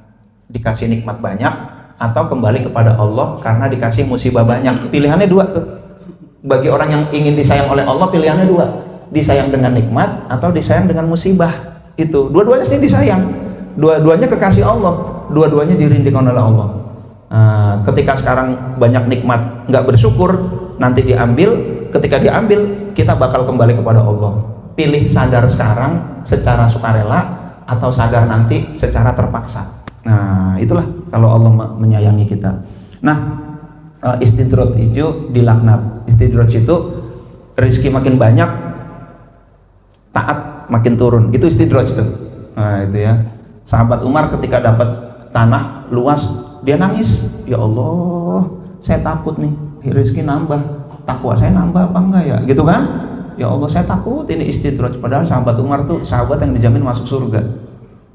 Speaker 1: dikasih nikmat banyak atau kembali kepada Allah karena dikasih musibah banyak. Pilihannya dua tuh. Bagi orang yang ingin disayang oleh Allah pilihannya dua, disayang dengan nikmat atau disayang dengan musibah. Itu dua-duanya sih disayang, dua-duanya kekasih Allah, dua-duanya dirindukan oleh Allah. Ketika sekarang banyak nikmat nggak bersyukur, nanti diambil, ketika diambil kita bakal kembali kepada Allah. Pilih sadar sekarang secara sukarela atau sadar nanti secara terpaksa. Nah itulah kalau Allah menyayangi kita. Nah istidraj itu dilaknat. Istidraj itu rezeki makin banyak, taat makin turun, itu istidraj itu. Nah itu ya, sahabat Umar ketika dapat tanah luas dia nangis, ya Allah saya takut nih rezeki nambah, takwa saya nambah apa enggak ya gitu kan, ya Allah saya takut ini istidraj. Padahal sahabat Umar tuh sahabat yang dijamin masuk surga,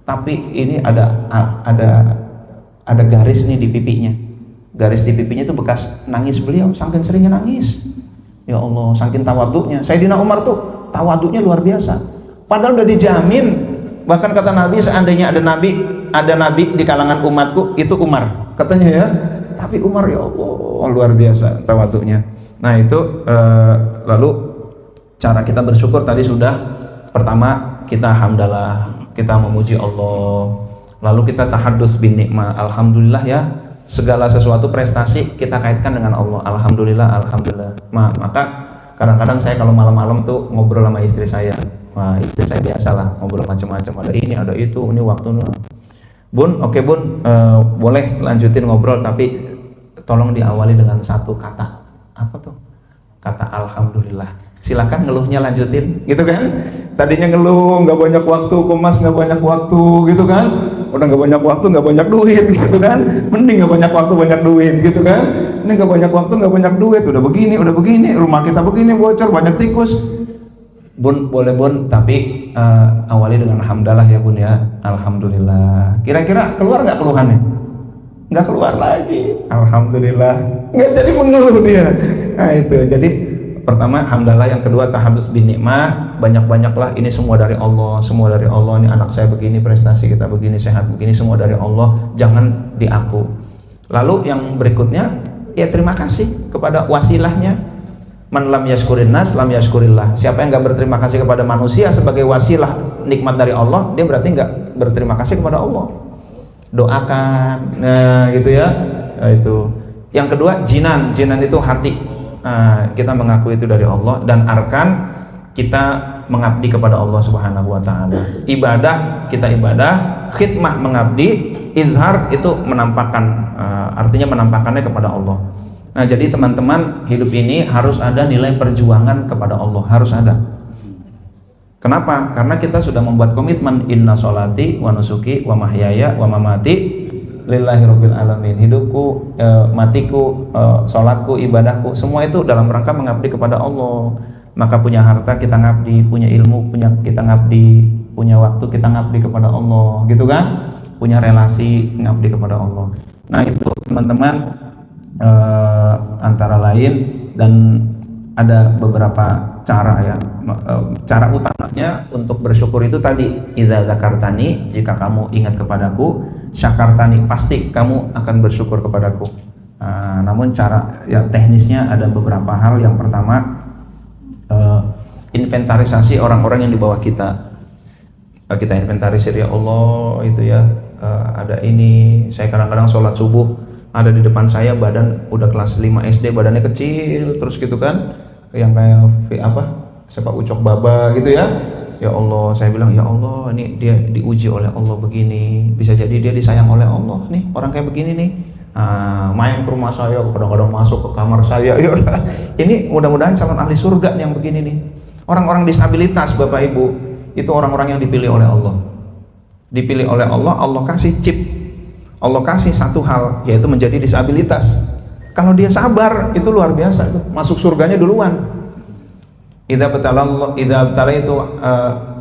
Speaker 1: tapi ini ada garis nih di pipinya, garis di pipinya itu bekas nangis beliau, saking seringnya nangis, ya Allah saking tawaduknya. Sayyidina Umar tuh tawaduknya luar biasa, padahal udah dijamin. Bahkan kata Nabi, seandainya ada nabi di kalangan umatku itu Umar katanya ya, tapi Umar ya Allah luar biasa tawaduknya. Nah itu lalu cara kita bersyukur tadi sudah, pertama kita hamdalah, kita memuji Allah, lalu kita tahadduts bin nikmah, alhamdulillah ya, segala sesuatu prestasi kita kaitkan dengan Allah, alhamdulillah alhamdulillah. Maka kadang-kadang saya kalau malam-malam tuh ngobrol sama istri saya. Wah, istri saya biasalah ngobrol macam-macam, ada ini ada itu, ini waktunya. Bun, oke Bun, boleh lanjutin ngobrol tapi tolong diawali dengan satu kata. Apa tuh? Kata alhamdulillah. Silakan ngeluhnya lanjutin, gitu kan? Tadinya ngeluh nggak banyak waktu, Komas nggak banyak waktu, gitu kan? Udah nggak banyak waktu, nggak banyak duit, gitu kan? Mending nggak banyak waktu banyak duit, gitu kan? Ini nggak banyak waktu nggak banyak duit, udah begini, rumah kita begini bocor, banyak tikus. Bun, boleh Bun, tapi awali dengan hamdalah ya Bun ya, alhamdulillah. Kira-kira keluar nggak keluhannya? Nggak keluar lagi, alhamdulillah. Nggak jadi mengeluh dia. Nah itu, jadi pertama hamdalah, yang kedua tahadduts bin nikmah, banyak-banyaklah ini semua dari Allah, semua dari Allah. Ini anak saya begini, prestasi kita begini, sehat begini, semua dari Allah, jangan di aku. Lalu yang berikutnya ya terima kasih kepada wasilahnya. Man lam yashkurin nas lam yashkurillah. Siapa yang nggak berterima kasih kepada manusia sebagai wasilah nikmat dari Allah, dia berarti nggak berterima kasih kepada Allah. Doakan, nah gitu ya. Nah, itu. Yang kedua jinan itu hati. Nah, kita mengaku itu dari Allah, dan arkan kita mengabdi kepada Allah Subhanahu wa taala. Ibadah, kita ibadah, khidmah mengabdi, izhar itu menampakkan, artinya menampakkannya kepada Allah. Nah, jadi teman-teman, hidup ini harus ada nilai perjuangan kepada Allah, harus ada. Kenapa? Karena kita sudah membuat komitmen, inna sholati wa nusuki wa mahyaya wa mamati lillahi rabbil alamin. Hidupku, matiku, sholatku, ibadahku, semua itu dalam rangka mengabdi kepada Allah. Maka punya harta kita ngabdi, punya ilmu kita ngabdi, punya waktu kita ngabdi kepada Allah, gitu kan? Punya relasi ngabdi kepada Allah. Nah itu teman-teman, antara lain, dan ada beberapa cara ya. Cara utamanya untuk bersyukur itu tadi, idza zakartani, jika kamu ingat kepadaku, syakartani, pasti kamu akan bersyukur kepadaku. Namun cara ya teknisnya ada beberapa hal. Yang pertama, inventarisasi orang-orang yang di bawah kita. Kita inventarisir, ya Allah itu ya, ada ini, saya kadang-kadang sholat subuh ada di depan saya badan udah kelas 5 SD, badannya kecil terus gitu kan, yang kayak siapa ucok baba gitu ya. Ya Allah, saya bilang ya Allah, ini dia diuji oleh Allah begini, bisa jadi dia disayang oleh Allah nih, orang kayak begini nih. main ke rumah saya, kadang-kadang masuk ke kamar saya. Ya udah. Ini mudah-mudahan calon ahli surga yang begini nih. Orang-orang disabilitas, Bapak Ibu, itu orang-orang yang dipilih oleh Allah. Dipilih oleh Allah, Allah kasih chip. Allah kasih satu hal, yaitu menjadi disabilitas. Kalau dia sabar, itu luar biasa, itu masuk surganya duluan. Idza betala itu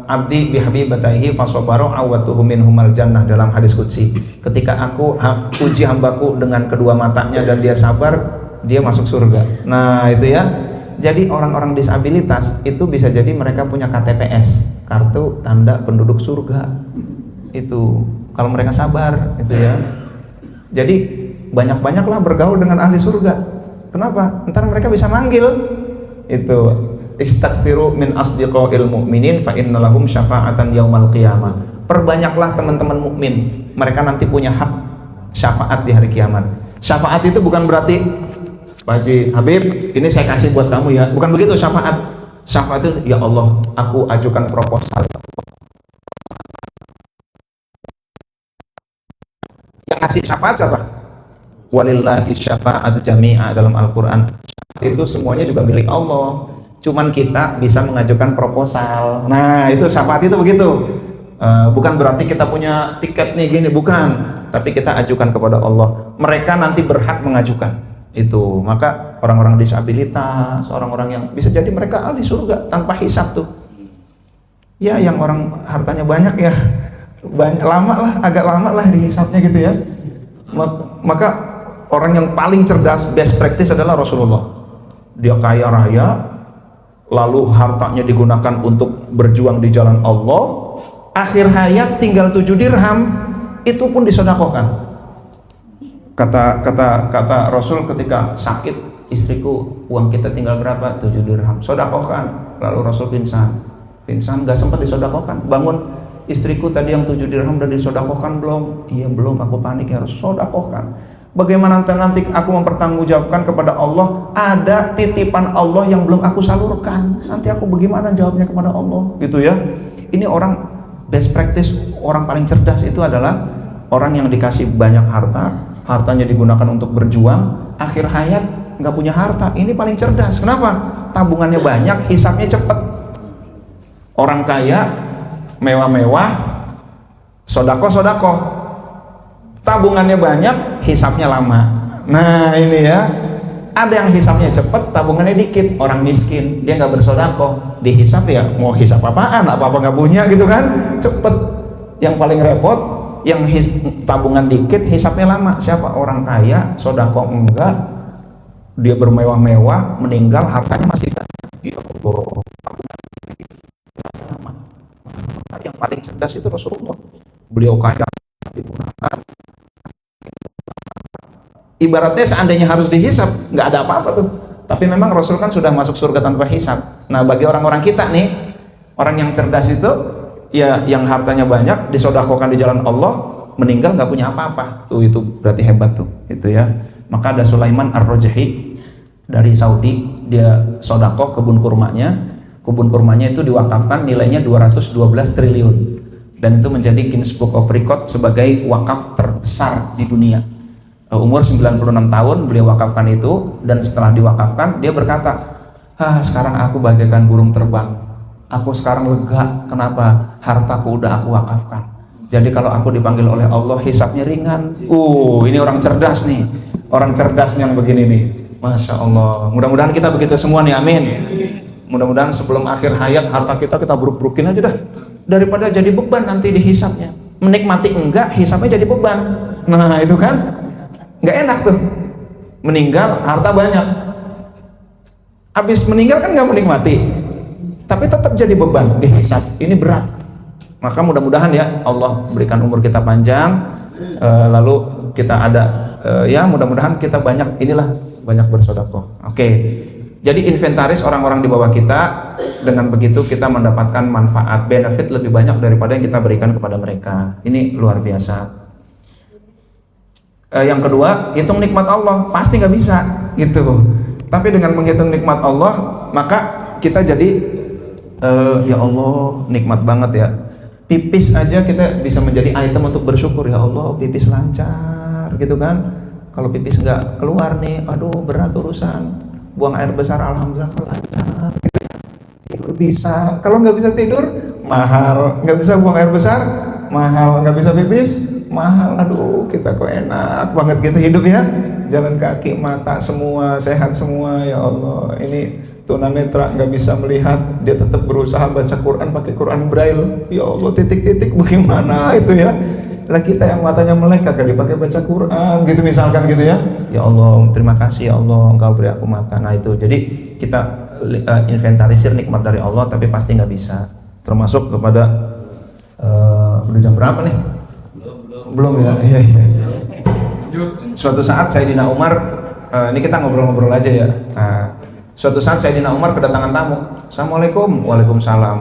Speaker 1: abdi bihabibatihi fasabaru awatuhu minhumal jannah, dalam hadis qudsi. Ketika aku uji hambaku dengan kedua matanya dan dia sabar, dia masuk surga. Nah, itu ya. Jadi orang-orang disabilitas itu bisa jadi mereka punya KTPS, kartu tanda penduduk surga. Itu kalau mereka sabar, itu ya. Jadi banyak-banyaklah bergaul dengan ahli surga. Kenapa? Ntar mereka bisa manggil. Itu istaghfiru min asdiqil mu'minin fa innalahum syafa'atan yaumal qiyamah. Perbanyaklah teman-teman mukmin, mereka nanti punya hak syafaat di hari kiamat. Syafaat itu bukan berarti Pak Haji Habib, ini saya kasih buat kamu ya. Bukan begitu syafaat. Syafaat itu, ya Allah, aku ajukan proposal. Yang kasih syafaat siapa? Walillahi syafa'atu jami'a, dalam Al-Quran. Itu semuanya juga milik Allah. Cuman kita bisa mengajukan proposal. Nah, itu syafaat itu begitu. Bukan berarti kita punya tiket nih gini, bukan. Tapi kita ajukan kepada Allah. Mereka nanti berhak mengajukan. Itu. Maka orang-orang disabilitas, orang-orang yang bisa jadi mereka ahli surga tanpa hisab tuh. Ya, yang orang hartanya banyak ya, agak lama lah dihisabnya gitu ya. Maka orang yang paling cerdas, best practice adalah Rasulullah. Dia kaya raya, lalu hartanya digunakan untuk berjuang di jalan Allah. Akhir hayat tinggal 7 dirham, itu pun disedekahkan. Kata Rasul ketika sakit, istriku, uang kita tinggal berapa? 7 dirham, sedekahkan. Lalu Rasul pingsan, nggak sempat disedekahkan. Bangun, istriku tadi yang 7 dirham udah disedekahkan belum? Iya belum, aku panik, harus sedekahkan. Bagaimana nanti aku mempertanggungjawabkan kepada Allah, ada titipan Allah yang belum aku salurkan, nanti aku bagaimana jawabnya kepada Allah, gitu ya. Ini orang best practice, orang paling cerdas itu adalah orang yang dikasih banyak harta, hartanya digunakan untuk berjuang, akhir hayat nggak punya harta. Ini paling cerdas. Kenapa? Tabungannya banyak, hisapnya cepat. Orang kaya, mewah-mewah, sodako, tabungannya banyak, hisapnya lama. Nah, ini ya. Ada yang hisapnya cepat, tabungannya dikit. Orang miskin, dia nggak bersodako, dihisap ya mau hisap apaan, apa-apa nggak punya gitu kan. Cepet. Yang paling repot, yang tabungan dikit, hisapnya lama. Siapa? Orang kaya, sodako enggak, dia bermewah-mewah, meninggal, hartanya masih banyak. Ya Allah, tabungan lama. Yang paling cerdas itu Rasulullah. Beliau kaya digunakan. Ibaratnya seandainya harus dihisap, nggak ada apa-apa tuh. Tapi memang Rasul kan sudah masuk surga tanpa hisap. Nah, bagi orang-orang kita nih, orang yang cerdas itu, ya yang hartanya banyak, disodakokan di jalan Allah, meninggal nggak punya apa-apa. Tuh, itu berarti hebat tuh, itu ya. Maka ada Sulaiman Ar-Rajhi dari Saudi, dia sodakoh kebun kurmanya itu diwakafkan, nilainya 212 triliun. Dan itu menjadi Guinness Book of Record sebagai wakaf terbesar di dunia. Umur 96 tahun beliau wakafkan itu, dan setelah diwakafkan dia berkata, sekarang aku bagaikan burung terbang, aku sekarang lega. Kenapa? Hartaku udah aku wakafkan. Jadi kalau aku dipanggil oleh Allah, hisapnya ringan. Ini orang cerdas nih, orang cerdas yang begini nih, Masya Allah. Mudah-mudahan kita begitu semua nih, amin. Mudah-mudahan sebelum akhir hayat harta kita buruk-burukin aja dah, daripada jadi beban nanti dihisapnya. Menikmati enggak, hisapnya jadi beban. Nah, itu kan nggak enak tuh. Meninggal harta banyak, habis meninggal kan nggak menikmati, tapi tetap jadi beban dihisap. Ini berat. Maka mudah-mudahan ya Allah berikan umur kita panjang, lalu kita ada ya mudah-mudahan kita banyak bersedekah. Oke. Jadi inventaris orang-orang di bawah kita, dengan begitu kita mendapatkan manfaat, benefit lebih banyak daripada yang kita berikan kepada mereka. Ini luar biasa. Yang kedua, hitung nikmat Allah, pasti nggak bisa gitu. Tapi dengan menghitung nikmat Allah, maka kita jadi ya Allah, nikmat banget ya. Pipis aja kita bisa menjadi item untuk bersyukur. Ya Allah, pipis lancar gitu kan. kalau pipis nggak keluar nih, aduh berat urusan. Buang air besar, alhamdulillah lancar. Tidur bisa, kalau nggak bisa tidur mahal, nggak bisa buang air besar mahal, nggak bisa pipis mahal. Aduh, kita kok enak banget gitu hidup ya, jalan kaki, mata semua sehat semua. Ya Allah, ini tunanetra nggak bisa melihat, dia tetap berusaha baca Quran pakai Quran Braille. Ya Allah, titik-titik bagaimana itu ya. Lah kita yang matanya melek kagak dipakai baca Quran gitu misalkan gitu ya. Ya Allah, terima kasih ya Allah Engkau beri aku mata. Nah itu, jadi kita inventarisir nikmat dari Allah, tapi pasti nggak bisa. Termasuk kepada udah jam berapa nih? Belum ya. Iya. Suatu saat Sayyidina Umar, ini kita ngobrol-ngobrol aja ya. Suatu saat Sayyidina Umar kedatangan tamu. Assalamualaikum, waalaikumsalam.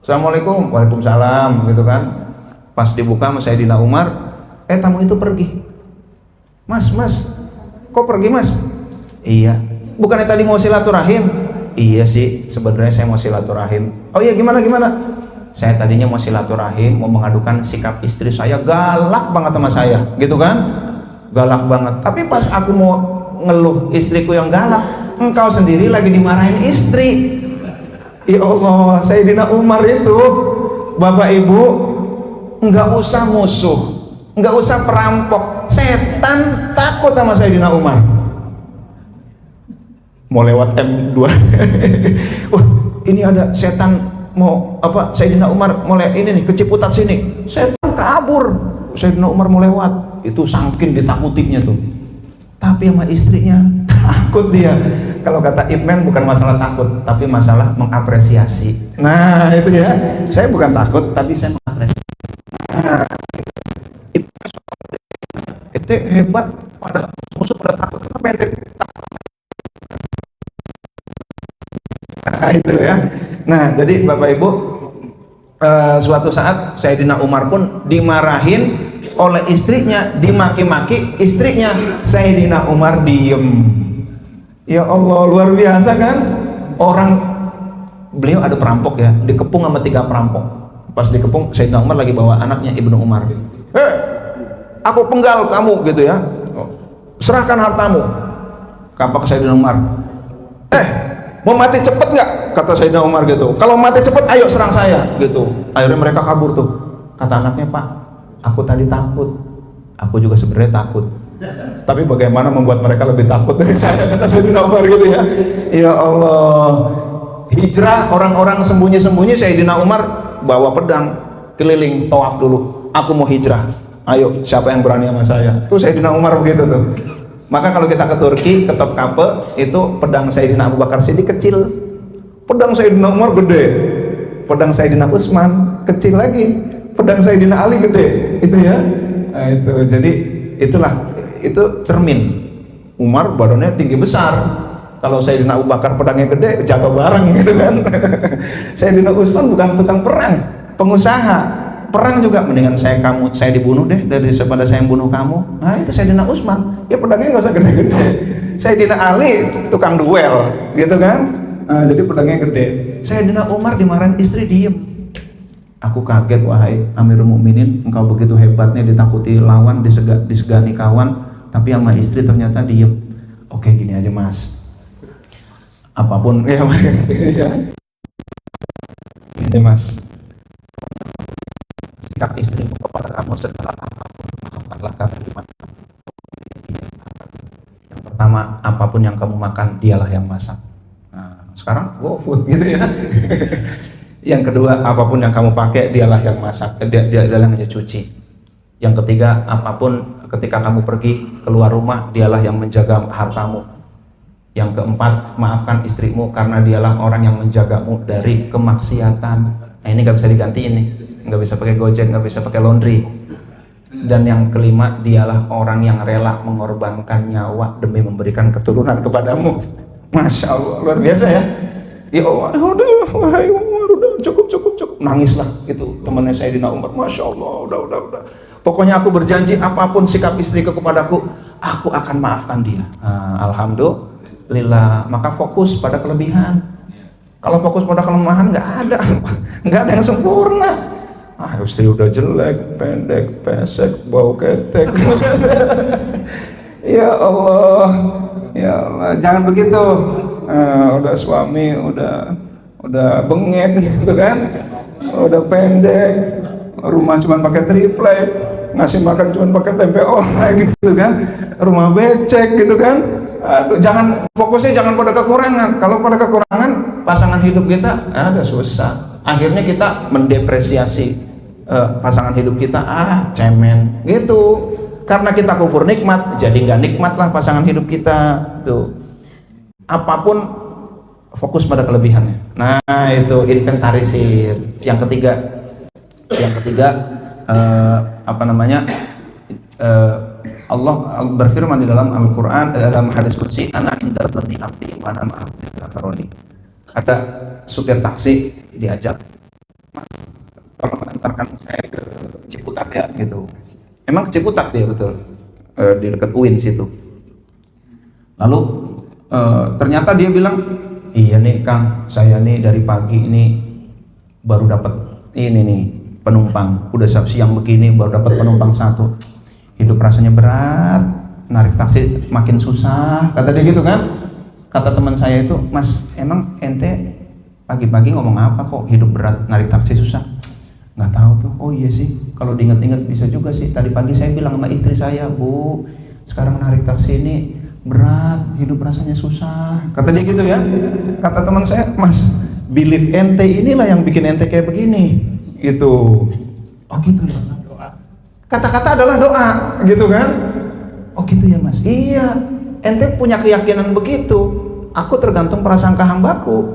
Speaker 1: Assalamualaikum, waalaikumsalam, gitu kan. Pas dibuka sama Sayyidina Umar, tamu itu pergi. Mas, kok pergi mas? Iya, bukannya tadi mau silaturahim? Iya sih, sebenarnya saya mau silaturahim. Oh iya, gimana? Saya tadinya mau silaturahim, mau mengadukan sikap istri saya galak banget sama saya, gitu kan? Galak banget. Tapi pas aku mau ngeluh istriku yang galak, engkau sendiri lagi dimarahin istri. Ya Allah, Sayyidina Umar itu, Bapak Ibu, nggak usah musuh, nggak usah perampok, setan takut sama Sayyidina Umar. Mau lewat M2 wah ini ada setan mau apa, Sayyidina Umar mulai ini nih keciputat sini, setan kabur, Sayyidina Umar mau lewat, itu saking ditakutinya tuh. Tapi sama istrinya takut dia. Kalau kata Ibn bukan masalah takut, tapi masalah mengapresiasi. Nah itu ya, saya bukan takut tapi saya mengapresiasi. Itu hebat, pada musuh pada takut, kenapa ente takut? Nah itu ya. Nah jadi Bapak Ibu, suatu saat Sayyidina Umar pun dimarahin oleh istrinya, dimaki-maki istrinya. Sayyidina Umar diem. Ya Allah, luar biasa kan? Orang, beliau ada perampok ya, dikepung sama 3 perampok. Pas dikepung, Sayyidina Umar lagi bawa anaknya Ibnu Umar. Aku penggal kamu gitu ya, serahkan hartamu. Kata Sayyidina Umar, mau mati cepet nggak? Kata Sayyidina Umar gitu. Kalau mati cepet, ayo serang saya gitu. Akhirnya mereka kabur tuh. Kata anaknya, Pak, aku tadi takut. Aku juga sebenarnya takut. Tapi bagaimana membuat mereka lebih takut dari saya, kata Sayyidina Umar gitu ya. Ya Allah, hijrah orang-orang sembunyi-sembunyi, Sayyidina Umar bawa pedang keliling tawaf dulu. Aku mau hijrah. Ayo, siapa yang berani sama saya? Tuh Sayyidina Umar begitu tuh. Maka kalau kita ke Turki, ke Topkapi, itu pedang Sayyidina Abu Bakar Siddiq kecil, pedang Sayyidina Umar gede, pedang Sayyidina Utsman kecil lagi, pedang Sayyidina Ali gede, itu ya. Nah, itu jadi itulah, itu cermin. Umar badannya tinggi besar, kalau Sayyidina Abu Bakar pedangnya gede, jaga barang gitu kan. Sayyidina Utsman bukan tukang perang, pengusaha. Perang juga, mendingan saya dibunuh deh daripada saya yang bunuh kamu. Nah itu Sayyidina Utsman, ya pedangnya nggak usah gede-gede. Sayyidina Ali tukang duel gitu kan. Nah, jadi pedangnya gede. Sayyidina Umar dimarahin istri, diem. Aku kaget, wahai Amirul Mukminin, engkau begitu hebatnya ditakuti lawan, disegani kawan, tapi sama istri ternyata diem. Oke, gini aja mas, apapun ya, ini mas, sikap istrimu kepada kamu setelah apapun, maafkanlah kami gimana. Yang pertama, apapun yang kamu makan, dialah yang masak. Nah, sekarang go food gitu ya. Yang kedua, apapun yang kamu pakai, dialah yang masak, dialah yang mencuci. Yang ketiga, apapun ketika kamu pergi keluar rumah, dialah yang menjaga hartamu. Yang keempat, maafkan istrimu karena dialah orang yang menjagamu dari kemaksiatan. Nah ini nggak bisa digantiin nih, nggak bisa pakai Gojek, nggak bisa pakai laundry. Dan yang kelima, dialah orang yang rela mengorbankan nyawa demi memberikan keturunan kepadamu. Masya Allah, luar biasa ya. Ya Allah, udah, wahai Umar, udah cukup, nangislah itu temannya Sayyidina Umar. Masya Allah, udah. Pokoknya aku berjanji apapun sikap istriku kepadaku, aku akan maafkan dia. Nah, alhamdulillah. Maka fokus pada kelebihan. Kalau fokus pada kelemahan nggak ada yang sempurna. Istri udah jelek, pendek, pesek, bau ketek. Ya Allah, ya Allah, jangan begitu. Udah suami, udah bengek gitu kan, udah pendek, rumah cuma pakai triplek, ngasih makan cuma pakai tempe orek gitu kan, rumah becek gitu kan. Aduh, jangan fokusnya jangan pada kekurangan. Kalau pada kekurangan pasangan hidup kita ada susah. Akhirnya kita mendepresiasi pasangan hidup kita, cemen gitu. Karena kita kufur nikmat, jadi nggak nikmat lah pasangan hidup kita. Tuh, apapun fokus pada kelebihannya. Nah itu inventarisir. Yang ketiga apa namanya? Allah berfirman di dalam Al-Quran, dalam hadis qudsi, ana inda dhanni abdi wa ana ma'abdi dzakaroni. Ada supir taksi diajak, Mas, tolong antarkan saya ke Ciputat ya gitu. Emang ke Ciputat dia betul, di dekat UIN situ. Lalu ternyata dia bilang, iya nih Kang, saya nih dari pagi ini baru dapat ini nih penumpang, udah siang begini baru dapat penumpang satu. Hidup rasanya berat, narik taksi makin susah, kata dia gitu kan. Kata teman saya itu, Mas, emang ente pagi-pagi ngomong apa kok hidup berat, narik taksi susah? Nggak tahu tuh. Oh iya sih, kalau diinget-inget bisa juga sih. Tadi pagi saya bilang sama istri saya, Bu, sekarang narik taksi ini berat, hidup rasanya susah, kata dia gitu ya. Kata teman saya, Mas, belief ente inilah yang bikin ente kayak begini gitu. Oh gitu ya, kata-kata adalah doa gitu kan. Oh gitu ya Mas, iya, ente punya keyakinan begitu. Aku tergantung prasangka hambaku,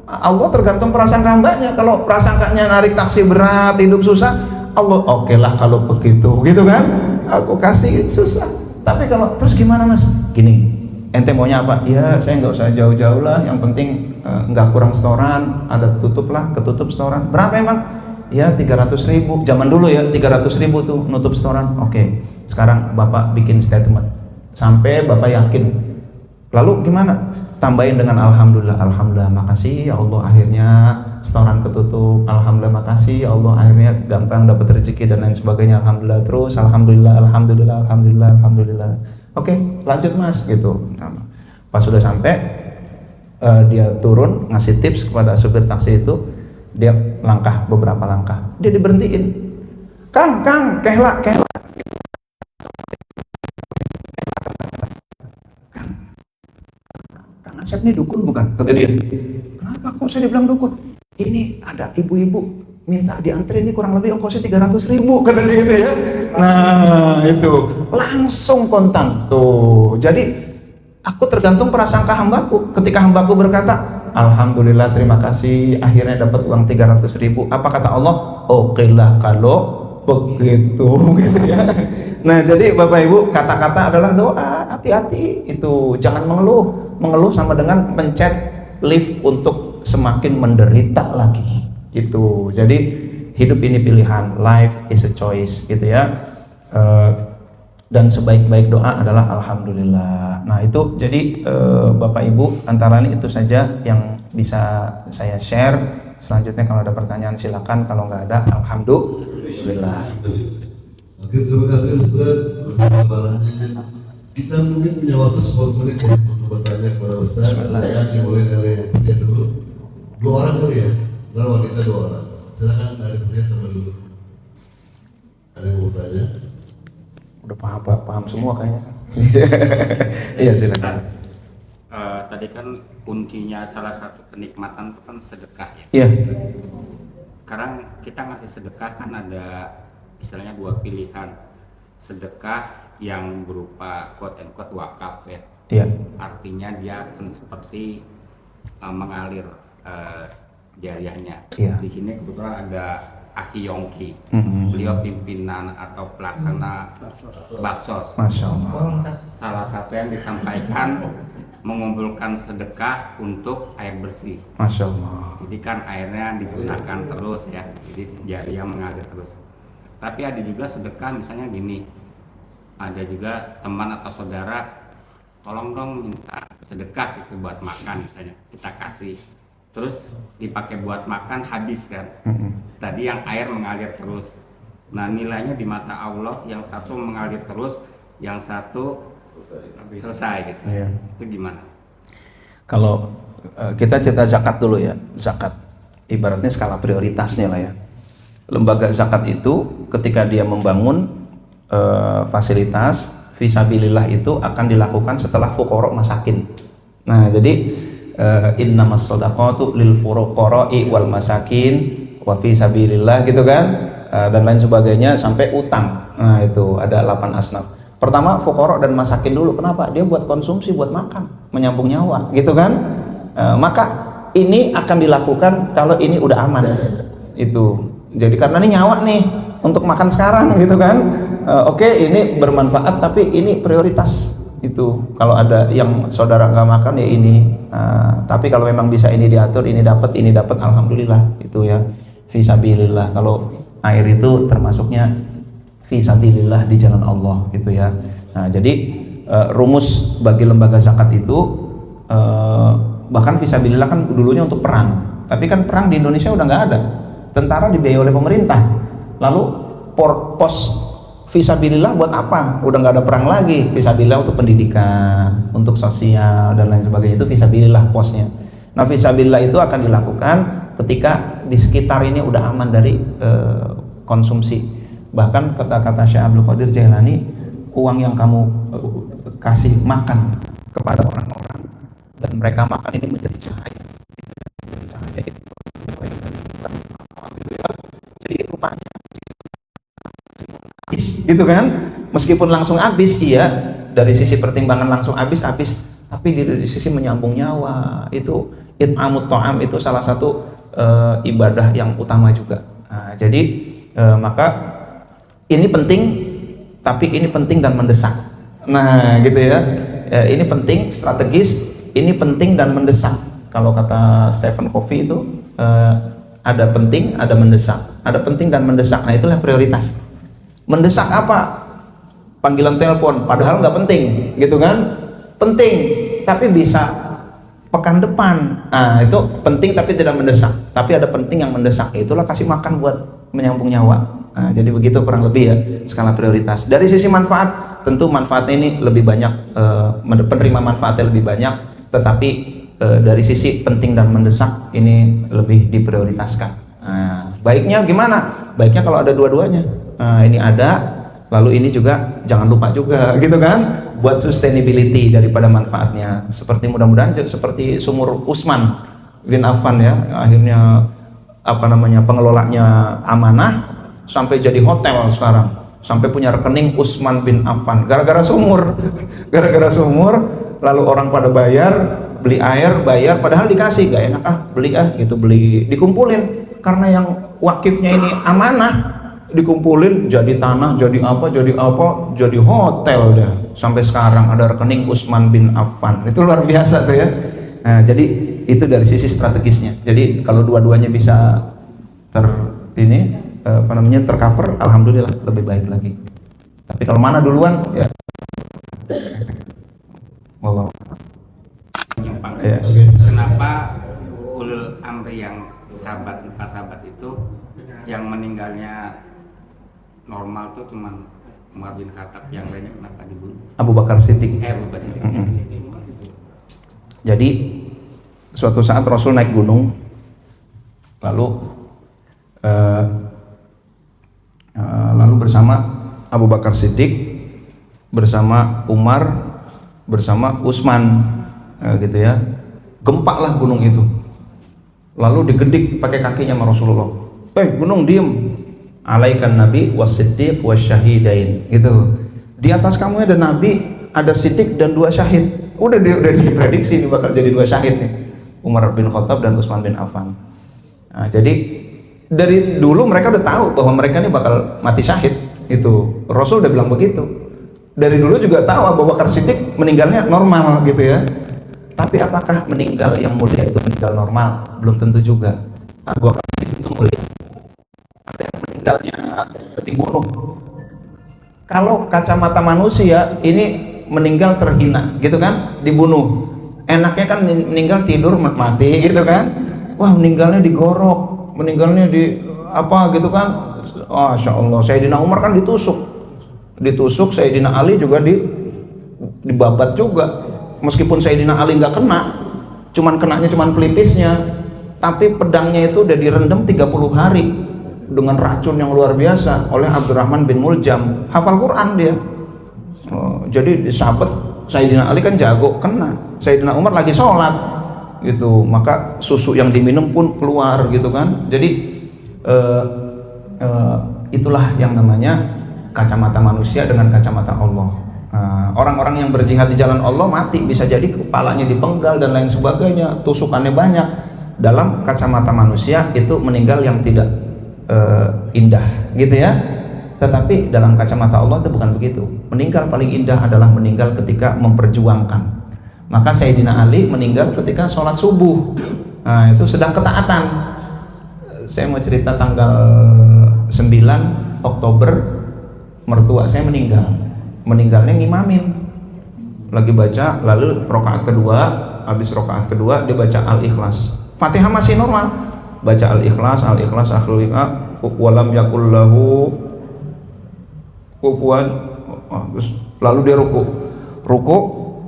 Speaker 1: Allah tergantung prasangka hambanya. Kalau prasangkanya narik taksi berat, hidup susah, Allah oke lah kalau begitu gitu kan, aku kasih susah. Tapi kalau terus gimana Mas? Gini, ente maunya apa? Ya saya nggak usah jauh-jauh lah, yang penting nggak kurang setoran, ada tutup lah, ketutup setoran. Berapa emang? Ya 300.000, zaman dulu ya 300.000 tuh nutup setoran. Oke, sekarang Bapak bikin statement sampai Bapak yakin. Lalu gimana? Tambahin dengan Alhamdulillah, Alhamdulillah makasih ya Allah akhirnya setoran ketutup, Alhamdulillah makasih ya Allah akhirnya gampang dapat rezeki dan lain sebagainya. Alhamdulillah terus, Alhamdulillah, Alhamdulillah, Alhamdulillah, Alhamdulillah. Oke, lanjut Mas gitu. Nah, pas sudah sampai dia turun ngasih tips kepada supir taksi itu. Dia langkah beberapa langkah, dia diberhentiin. Kang, kehla. Kang, Kang Asep ini dukun bukan? Kata dia. Kenapa kok saya dibilang dukun? Ini ada ibu-ibu minta diantri ini kurang lebih ongkosnya 300.000, kata dia gitu ya. Nah itu langsung kontan tuh. Jadi aku tergantung prasangka hambaku. Ketika hambaku berkata, Alhamdulillah terima kasih akhirnya dapat uang 300.000, apa kata Allah? Oke lah kalau begitu gitu ya. Nah jadi Bapak Ibu, kata-kata adalah doa. Hati-hati itu, jangan mengeluh sama dengan mencet lift untuk semakin menderita lagi gitu. Jadi hidup ini pilihan, life is a choice gitu ya. Dan sebaik-baik doa adalah Alhamdulillah. Nah itu jadi Bapak Ibu, antara ini itu saja yang bisa saya share. Selanjutnya kalau ada pertanyaan silakan, kalau nggak ada Alhamdulillah.
Speaker 2: Oke, terima kasih Ustaz. Kita mungkin punya waktu 10 menit ya untuk bertanya kepada Ustaz. Silakan dimulai dari pria dulu. 2 orang kali ya, kalau wanita 2 orang. Silakan dari pria sama dulu. Ada yang mau tanya?
Speaker 1: Udah paham semua kayaknya. Iya silakan.
Speaker 3: Tadi kan kuncinya salah satu kenikmatan itu kan sedekah ya.
Speaker 1: Iya.
Speaker 3: Sekarang kita ngasih sedekah kan ada istilahnya 2 pilihan. Sedekah yang berupa quote and quote wakaf ya.
Speaker 1: Iya.
Speaker 3: Artinya dia akan seperti mengalir jariahnya.
Speaker 1: Iya.
Speaker 3: Di sini kebetulan ada Aki Yongki, beliau pimpinan atau pelaksana Baksos.
Speaker 1: Masya Allah.
Speaker 3: Salah satu yang disampaikan mengumpulkan sedekah untuk air bersih.
Speaker 1: Masya Allah.
Speaker 3: Jadi kan airnya digunakan terus ya, jadi jariah mengalir terus. Tapi ada juga sedekah misalnya gini, ada juga teman atau saudara, tolong dong minta sedekah itu buat makan misalnya, kita kasih. Terus dipakai buat makan habis kan. Tadi yang air mengalir terus. Nah nilainya di mata Allah yang satu mengalir terus, yang satu selesai gitu.
Speaker 1: Iya.
Speaker 3: Itu gimana?
Speaker 1: Kalau kita cerita zakat dulu ya, zakat ibaratnya skala prioritasnya lah ya. Lembaga zakat itu ketika dia membangun fasilitas fisabilillah itu akan dilakukan setelah fuqara masakin. Nah, jadi innamas shadaqatu lil fuqara'i wal masakin wa fisabilillah gitu kan, dan lain sebagainya sampai utang. Nah, itu ada 8 asnaf. Pertama fuqara dan masakin dulu. Kenapa? Dia buat konsumsi, buat makan, menyambung nyawa, gitu kan? Maka ini akan dilakukan kalau ini udah aman. Itu. Jadi karena ini nyawa nih untuk makan sekarang, gitu kan? Oke, ini bermanfaat tapi ini prioritas. Itu kalau ada yang saudara nggak makan ya ini. Tapi kalau memang bisa ini diatur, ini dapat, alhamdulillah. Itu ya fisabilillah. Kalau air itu termasuknya fisabilillah di jalan Allah, gitu ya. Nah, jadi rumus bagi lembaga zakat itu bahkan fisabilillah kan dulunya untuk perang, tapi kan perang di Indonesia udah nggak ada, tentara dibiayai oleh pemerintah, lalu pos fisabilillah buat apa? Udah nggak ada perang lagi. Fisabilillah untuk pendidikan, untuk sosial dan lain sebagainya, itu fisabilillah posnya. Nah, fisabilillah itu akan dilakukan ketika di sekitar ini udah aman dari konsumsi. Bahkan kata-kata Syekh Abdul Qadir Jailani, uang yang kamu kasih makan kepada orang-orang dan mereka makan ini menjadi cahaya. Cahaya itu jadi rupanya gitu kan, meskipun langsung habis, iya, dari sisi pertimbangan langsung habis, tapi dari sisi menyambung nyawa, itu it'amut ta'am itu salah satu ibadah yang utama juga. Nah, jadi maka ini penting, tapi ini penting dan mendesak. Nah, gitu ya. Ini penting, strategis, ini penting dan mendesak. Kalau kata Stephen Covey itu ada penting, ada mendesak. Ada penting dan mendesak. Nah, itulah prioritas. Mendesak apa? Panggilan telepon, padahal nggak penting, gitu kan? Penting, tapi bisa pekan depan. Nah, itu penting tapi tidak mendesak. Tapi ada penting yang mendesak. Itulah kasih makan buat menyambung nyawa. Nah, jadi begitu kurang lebih ya skala prioritas. Dari sisi manfaat, tentu manfaatnya ini lebih banyak, penerima manfaatnya lebih banyak. Tetapi dari sisi penting dan mendesak ini lebih diprioritaskan. Nah, baiknya gimana? Baiknya kalau ada dua-duanya. Nah, ini ada, lalu ini juga jangan lupa juga, gitu kan? Buat sustainability daripada manfaatnya. Seperti mudah-mudahan seperti sumur Utsman bin Affan ya, akhirnya pengelolanya amanah sampai jadi hotel sekarang, sampai punya rekening Utsman bin Affan gara-gara sumur. Gara-gara sumur, lalu orang pada bayar, beli air, bayar, padahal dikasih, gak enak beli gitu, beli, dikumpulin karena yang wakifnya ini amanah, dikumpulin jadi tanah, jadi apa, jadi hotel deh. Sampai sekarang ada rekening Utsman bin Affan. Itu luar biasa tuh ya. Nah, jadi itu dari sisi strategisnya. Jadi kalau dua-duanya bisa tercover, alhamdulillah lebih baik lagi. Tapi kalau mana duluan ya wallah. Ya.
Speaker 3: Kenapa ulul amri yang empat sahabat itu yang meninggalnya normal tuh cuman Umar bin Khattab, yang lainnya kenapa dibunuh?
Speaker 1: Abu Bakar Siddiq.
Speaker 3: Abu Bakar Siddiq.
Speaker 1: Jadi suatu saat Rasul naik gunung, lalu bersama Abu Bakar Siddiq, bersama Umar, bersama Utsman, gitu ya. Gempaklah gunung itu. Lalu digedik pakai kakinya sama Rasulullah. Gunung diem. Alaikan Nabi was-Siddiq was-Syahidain, gitu. Di atas kamu ada Nabi, ada Siddiq dan 2 syahid. Udah diprediksi ini bakal jadi 2 syahid nih, Umar bin Khattab dan Utsman bin Affan. Nah, jadi dari dulu mereka udah tahu bahwa mereka ini bakal mati syahid. Itu Rasul udah bilang begitu. Dari dulu juga tahu Abu Bakar Siddiq meninggalnya normal, gitu ya. Tapi apakah meninggal yang mulia itu meninggal normal? Belum tentu juga. Abu Bakar Siddiq itu mulia. Ada yang meninggalnya dibunuh. Kalau kacamata manusia ini meninggal terhina, gitu kan, dibunuh. Enaknya kan meninggal tidur mati, gitu kan. Wah, meninggalnya digorok, meninggalnya di apa gitu kan. Masya Allah, Sayyidina Umar kan ditusuk, Sayyidina Ali juga dibabat juga. Meskipun Sayyidina Ali nggak kena, kenanya cuman pelipisnya, tapi pedangnya itu udah direndam 30 hari dengan racun yang luar biasa oleh Abdurrahman bin Muljam. Hafal Quran dia. Jadi sahabat Sayyidina Ali kan jago, kena. Sayyidina Umar lagi sholat gitu, maka susu yang diminum pun keluar gitu kan. Jadi itulah yang namanya kacamata manusia dengan kacamata Allah. Orang-orang yang berjihad di jalan Allah mati, bisa jadi kepalanya dipenggal dan lain sebagainya, tusukannya banyak. Dalam kacamata manusia itu meninggal yang tidak indah gitu ya. Tetapi dalam kacamata Allah itu bukan begitu. Meninggal paling indah adalah meninggal ketika memperjuangkan. Maka Sayyidina Ali meninggal ketika sholat subuh. Nah, itu sedang ketaatan. Saya mau cerita tanggal 9 Oktober mertua saya meninggal. Meninggalnya ngimamin. Lagi baca, lalu rakaat kedua, habis rakaat kedua dia baca Al-Ikhlas. Fatihah masih normal. Baca Al-Ikhlas, Al-Ikhlas akhirul walam yakul lahu kufuwan, lalu dia ruku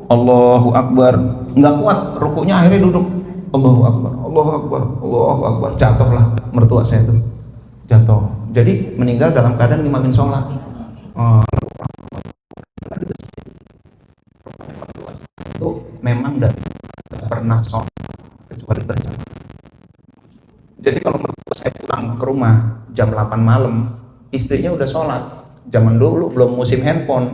Speaker 1: Allahu Akbar, nggak kuat rukunya, akhirnya duduk Allahu Akbar, Allahu Akbar, Allahu Akbar, jatuhlah mertua saya itu, jatuh. Jadi meninggal dalam keadaan ngimamin sholat. Itu memang tidak pernah sholat kecuali berjamaah. Jadi kalau mertua saya pulang ke rumah jam 8 malam, istrinya udah sholat. Zaman dulu belum musim handphone,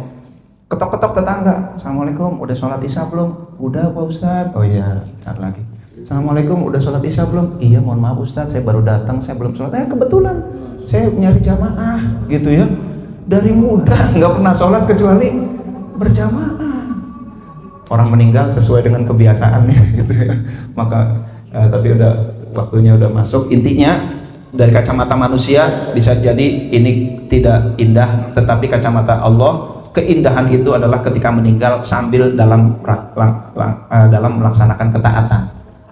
Speaker 1: ketok-ketok tetangga, Assalamualaikum, udah sholat isya belum? Udah Pak Ustadz. Oh iya, cari lagi. Assalamualaikum, udah sholat isya belum? Iya, mohon maaf Ustadz, saya baru datang, saya belum sholat. Kebetulan saya nyari jamaah gitu ya. Dari muda nggak pernah sholat kecuali berjamaah. Orang meninggal sesuai dengan kebiasaannya gitu ya. Maka tapi udah waktunya udah masuk. Intinya dari kacamata manusia bisa jadi ini tidak indah, tetapi kacamata Allah, keindahan itu adalah ketika meninggal sambil dalam melaksanakan ketaatan,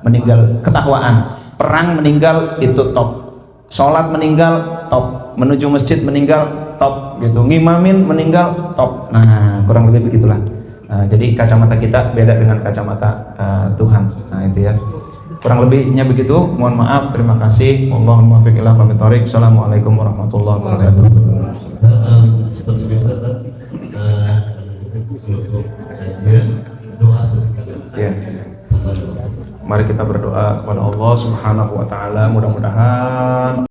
Speaker 1: meninggal ketakwaan. Perang meninggal itu top, sholat meninggal top, menuju masjid meninggal top gitu, ngimamin meninggal top. Nah, kurang lebih begitulah. Jadi kacamata kita beda dengan kacamata Tuhan. Nah, itu ya. Kurang lebihnya begitu. Mohon maaf, terima kasih. Wallahul muwaffiq ila aqwamit thoriq. Assalamualaikum warahmatullahi wabarakatuh.
Speaker 2: Seperti biasa untuk kajian doa sedikit.
Speaker 1: Ya. Mari kita berdoa kepada Allah Subhanahu wa taala, mudah-mudahan